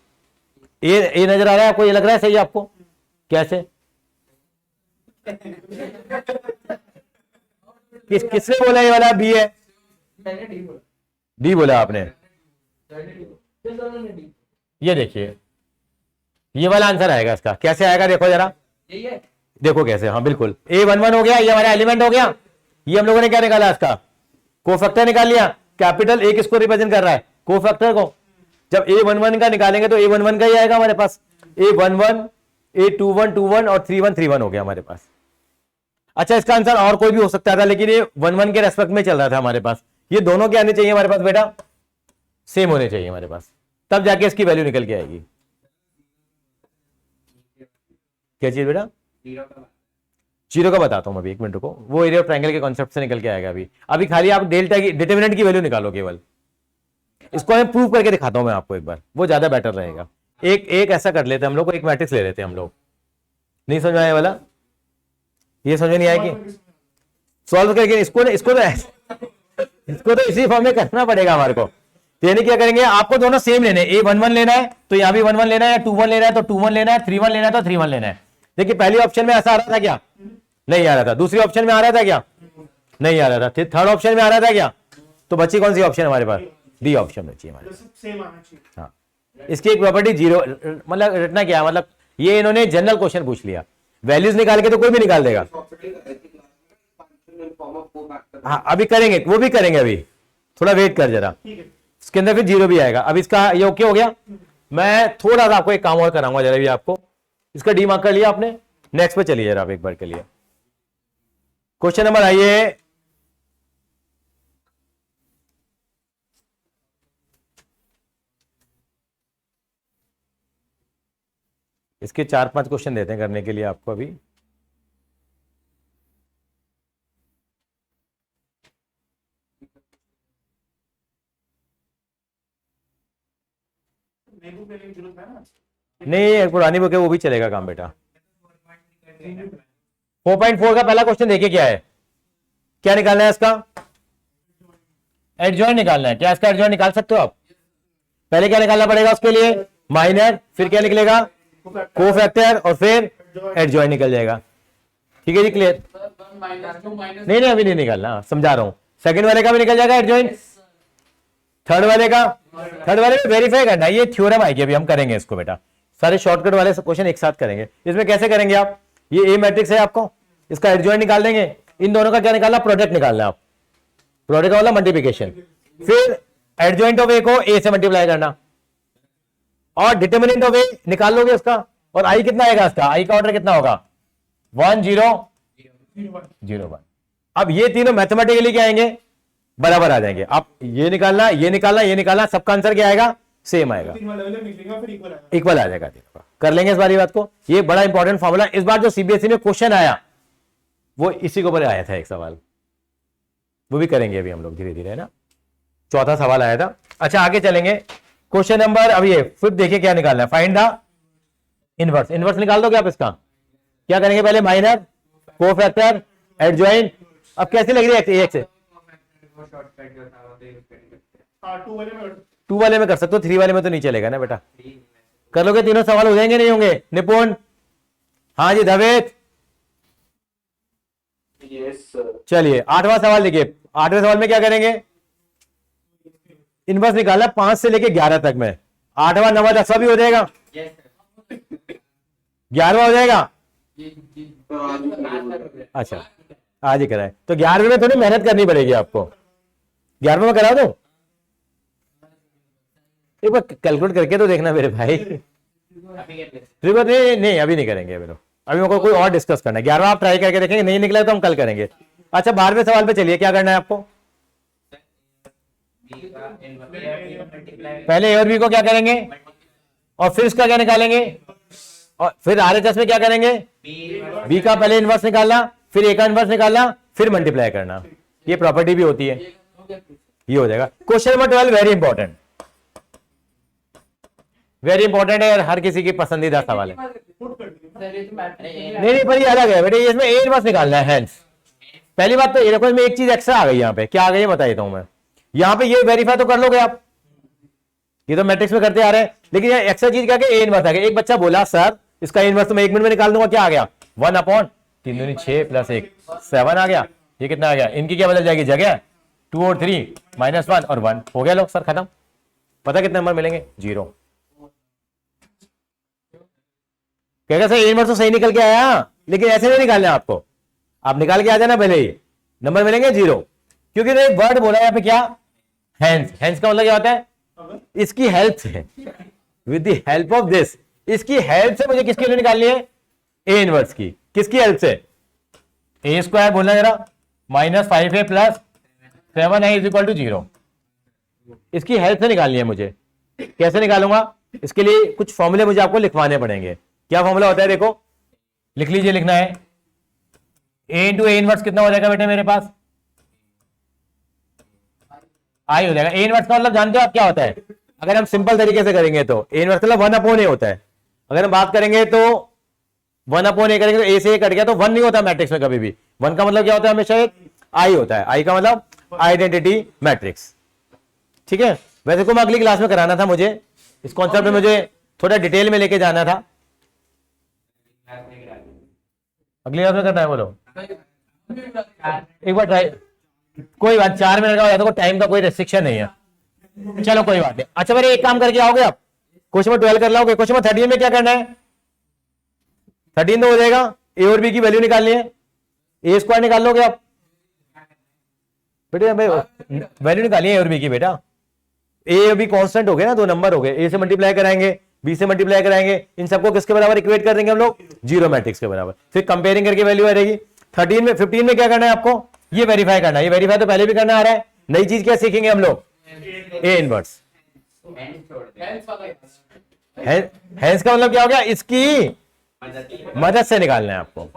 ए नजर आ रहा है आपको, ये लग रहा है सही आपको, कैसे किसने बोला ये वाला बी है, मैंने डी बोला, डी बोला आपने, मैंने डी बोला, किस दोनों ने डी, ये देखिए ये वाला आंसर आएगा इसका, कैसे आएगा देखो जरा, यही है, देखो कैसे, हाँ बिल्कुल A11 हो गया, ये हमारा एलिमेंट हो गया, ये हम लोगों ने क्या निकाला इसका, कोफैक्टर निकाल लिया, कैपिटल ए किसको रिप्रेजेंट कर रहा है, कोफैक्टर को। जब A11 का निकालेंगे तो A11 का ही आएगा हमारे पास, A11 A21 21 और 31 31 हो गया हमारे पास। अच्छा इसका आंसर और कोई भी हो सकता था, लेकिन ये 11 के रेस्पेक्ट में चल रहा था हमारे पास, ये दोनों के आने चाहिए हमारे पास बेटा, सेम होने चाहिए हमारे पास, तब जाके इसकी वैल्यू निकल के आएगी। क्या चीज बेटा, जीरो का बताता हूं अभी, एक मिनट रुको, वो एरिया ऑफ ट्रायंगल के कॉन्सेप्ट से निकल के आएगा। अभी खाली आप डेल्टा की डिटरमिनेंट की वैल्यू निकालो केवल, इसको मैं प्रूव करके दिखाता हूं मैं आपको एक बार, वो ज्यादा बेटर रहेगा। एक ऐसा कर लेते हैं हम लोग, एक मैट्रिक्स ले लेते हैं हम लोग, नहीं समझ आया वाला, ये समझ नहीं आएगी, सॉल्व करके इसको तो इसी फॉर्म में करना पड़ेगा हमारे को। तो यानी क्या करेंगे, आपको दोनों सेम लेने, A11 लेना है तो यहाँ भी 11 लेना है, 21 लेना है तो 21 लेना है, 31 लेना है तो 31 लेना है। देखिए पहली ऑप्शन में ऐसा आ रहा था क्या, नहीं आ रहा था, दूसरी ऑप्शन में आ रहा था क्या, नहीं आ रहा था, थर्ड ऑप्शन में आ रहा था क्या, तो बची कौन सी ऑप्शन हमारे पास, डी ऑप्शन बची हमारे पास। सेम आना चाहिए। हाँ, इसकी एक प्रॉपर्टी जीरो, मतलब रटना क्या है, मतलब ये इन्होंने जनरल क्वेश्चन पूछ लिया, वैल्यूज निकाल के तो कोई भी निकाल देगा। हाँ अभी करेंगे, वो भी करेंगे, अभी थोड़ा वेट कर जरा, ठीक है। इसके अंदर फिर जीरो भी आएगा। अब इसका ये ओके हो गया, मैं थोड़ा सा आपको एक काम और कराऊंगा जरा भी, आपको इसका डी मार्क कर लिया आपने, नेक्स्ट पे चलिए जरा आप एक बार के लिए, क्वेश्चन नंबर आइए इसके 4-5 क्वेश्चन देते हैं करने के लिए आपको अभी। नींबू के लिए जरूरत है ना, नहीं एक पुरानी बुक है, वो भी चलेगा काम बेटा। 4.4 का पहला क्वेश्चन देखिए क्या है, क्या निकालना है इसका, एडजॉइंट निकालना है। क्या इसका एडजॉइंट निकाल सकते हो आप, पहले क्या निकालना पड़ेगा उसके लिए, माइनर, फिर क्या निकलेगा, कोफैक्टर, और फिर एडजॉइंट निकल जाएगा। ठीक है जी, क्लियर, नहीं अभी नहीं निकालना, समझा रहा हूं। सेकंड वाले का भी निकल जाएगा एडजॉइंट, थर्ड वाले में वेरीफाई करना, ये थ्योरम आएगी, अभी हम करेंगे इसको बेटा, सारे शॉर्टकट वाले क्वेश्चन एक साथ करेंगे। इसमें कैसे करेंगे आप, ये ए मैट्रिक्स है आपको, इसका एडजॉइंट निकाल देंगे, इन दोनों का क्या निकालना, प्रोडक्ट निकालना है आप, प्रोडक्ट का मतलब मल्टीप्लिकेशन, फिर एडजॉइंट ऑफ ए को ए से मल्टीप्लाई करना, और डिटर्मिनेंट ऑफ ए निकाल लोगे उसका, और आई कितना आएगा इसका, आई का ऑर्डर कितना होगा, 1 0 0 1। अब ये तीनों मैथमेटिकली क्या आएंगे, बराबर आ जाएंगे। आप ये निकालना ये निकालना ये निकालना, सबका आंसर क्या आएगा, सेम आएगा, तीन वाला लेवल निकलेगा फिर इक्वल आएगा। इक्वल आ जाएगा तीनों का। कर लेंगे इस बारी बात को, ये बड़ा इंपॉर्टेंट फॉर्मूला, इस बार जो सीबीएसई में क्वेश्चन आया वो इसी के ऊपर आया था, एक सवाल, वो भी करेंगे अभी हम लोग धीरे धीरे, है ना, चौथा सवाल आया था। अच्छा आगे चलेंगे, क्वेश्चन नंबर, अब ये फिर देखिए क्या निकालना है, फाइंड द इनवर्स। इनवर्स निकाल दोगे आप इसका, क्या करेंगे पहले, माइनर, कोफैक्टर, एडजॉइंट। अब कैसी लग रही है एक से, हाँ, 2 वाले में 2 वाले में कर सकते हो, 3 वाले में तो नहीं चलेगा ना बेटा। कर लोगे, तीनों सवाल हो जाएंगे नहीं होंगे, निपुण, हाँ जी धवेत, यस चलिए 8वां सवाल देखिए। 8वें सवाल में क्या करेंगे, इनवर्स निकालना 5 से लेके 11 तक में, 8वां 9वां 10वां भी हो जाएगा, 11वां हो जाएगा, सर आज ही करेंगे। अच्छा आज ही कराए तो 11वें में थोड़ी मेहनत करनी पड़ेगी आपको। 11वें में करा दो, एक बार कैलकुलेट करके तो देखना मेरे भाई। ट्रिपल नहीं अभी नहीं करेंगे अभी लोग, अभी मेरे को कोई और डिस्कस करना है। 11वां आप ट्राई करके देखेंगे, नहीं निकला तो हम कल करेंगे। अच्छा 12वें सवाल पे चलिए, क्या करना है आपको? पहले ए और बी को क्या करेंगे और फिर इसका क्या निकालेंगे, और फिर RHS में क्या करेंगे, बी का पहले इनवर्स निकालना, फिर ए का इनवर्स निकालना, फिर मल्टीप्लाई करना। ये प्रॉपर्टी भी होती है, ये हो जाएगा। Question number 12 very important, very important है, हर किसी की पसंदीदा सवाल है। नहीं पर ये अलग है बेटे, इसमें ए इनवर्स निकालना है। हेंस पहली बात तो ये देखो, इसमें एक चीज एक्स्ट्रा आ गई। यहाँ पे क्या आ गई है बता देता हूं मैं। यहाँ पे ये वेरीफाई तो कर लोगे आप, ये तो मैट्रिक्स में करते आ रहे हैं, लेकिन ये एक्स्ट्रा चीज क्या ए इनवर्स आ गया। एक बच्चा बोला सर इसका इनवर्स तो मैं 1 मिनट में निकाल दूंगा, क्या आ गया 1/3 दूनी 6 + 1 7 आ गया। ये कितना आ गया, इनकी क्या बदल जाएगी जगह, 2 और 3 -1 और 1 हो गया। लोग सर खत्म, पता कितने नंबर मिलेंगे, 0। कहेगा सर ए इनवर्स तो सही निकल के आया, लेकिन ऐसे नहीं निकालना आपको, आप निकाल के आ जाना पहले ही, नंबर मिलेंगे 0। क्योंकि तो एक वर्ड बोला है यहाँ पे क्या, हैंस। हैंस का मतलब क्या होता है, इसकी हेल्प से, with the help of this, इसकी हेल्प से मुझे किसकी वैल्यू निकालनी है, ए इनवर्स की। किसकी हेल्प से, a² बोलना जरा, -5a + 7a = 0। इसकी हेल्प से निकालनी है मुझे। कैसे निकालूंगा, इसके लिए कुछ फॉर्मूले मुझे आपको लिखवाने पड़ेंगे। क्या फॉर्मूला होता है, देखो लिख लीजिए, लिखना है a × a इनवर्स कितना हो जाएगा बेटे मेरे पास, आई हो जाएगा। ए इनवर्स का मतलब जानते हो आप क्या होता है, अगर हम सिंपल तरीके से करेंगे तो ए इनवर्स मतलब 1/a होता है। अगर हम बात करेंगे तो 1/a करेंगे तो ए से ए कट गया तो 1 नहीं होता मैट्रिक्स में कभी भी। 1 का मतलब क्या होता है, हमेशा एक आई होता है। आई का मतलब आइडेंटिटी मैट्रिक्स, ठीक है। वैसे को मैं अगली क्लास में कराना था, मुझे इस कॉन्सेप्ट में मुझे थोड़ा डिटेल में लेके जाना था। अगली क्लास में करना है, बोलो एक बार ट्राई, कोई बात 4 मिनट का हो जाता है, टाइम का कोई रेस्ट्रिक्शन नहीं है, चलो कोई बात नहीं। अच्छा मेरे एक काम करके आओगे आप, क्वेश्चन नंबर 12 कर लोगे। क्वेश्चन नंबर 13 में क्या करना है, 13 तो हो जाएगा, ए और बी की वैल्यू निकालनी है, a² निकाल लोगे आप बेटे, वैल्यू निकालिए ए और बी की बेटा। ए और बी कांस्टेंट हो गए ना, 2 नंबर हो गए, ए से मल्टीप्लाई कराएंगे, बी से मल्टीप्लाई कराएंगे, इन सबको किसके बराबर इक्वेट कर देंगे हम लोग, 0 मैट्रिक्स के बराबर। फिर कंपेयरिंग करके वैल्यू आ रहेगी। 15 में क्या करना है आपको, ये वेरीफाई करना है। ये वेरीफाई तो पहले भी करना आ रहा है, नई चीज क्या सीखेंगे हम लोग, ए इनवर्स। हैंस का मतलब क्या हो गया, इसकी मदद से निकालना है आपको।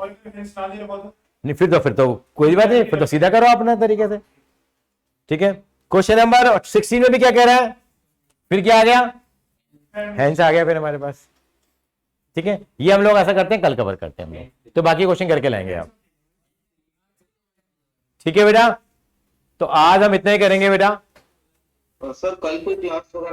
नहीं फिर तो कोई बात नहीं, फिर तो सीधा करो अपना तरीके से, ठीक है। क्वेश्चन नंबर 16 में भी क्या कह रहा है, फिर क्या आ गया, हैंस आ गया फिर हमारे पास, ठीक है। ये हम लोग ऐसा करते हैं, कल कवर करते हैं हम लोग, तो बाकी क्वेश्चन करके लाएंगे आप, ठीक है बेटा। तो आज हम इतना ही करेंगे बेटा। सर कल कोई क्लास वगैरह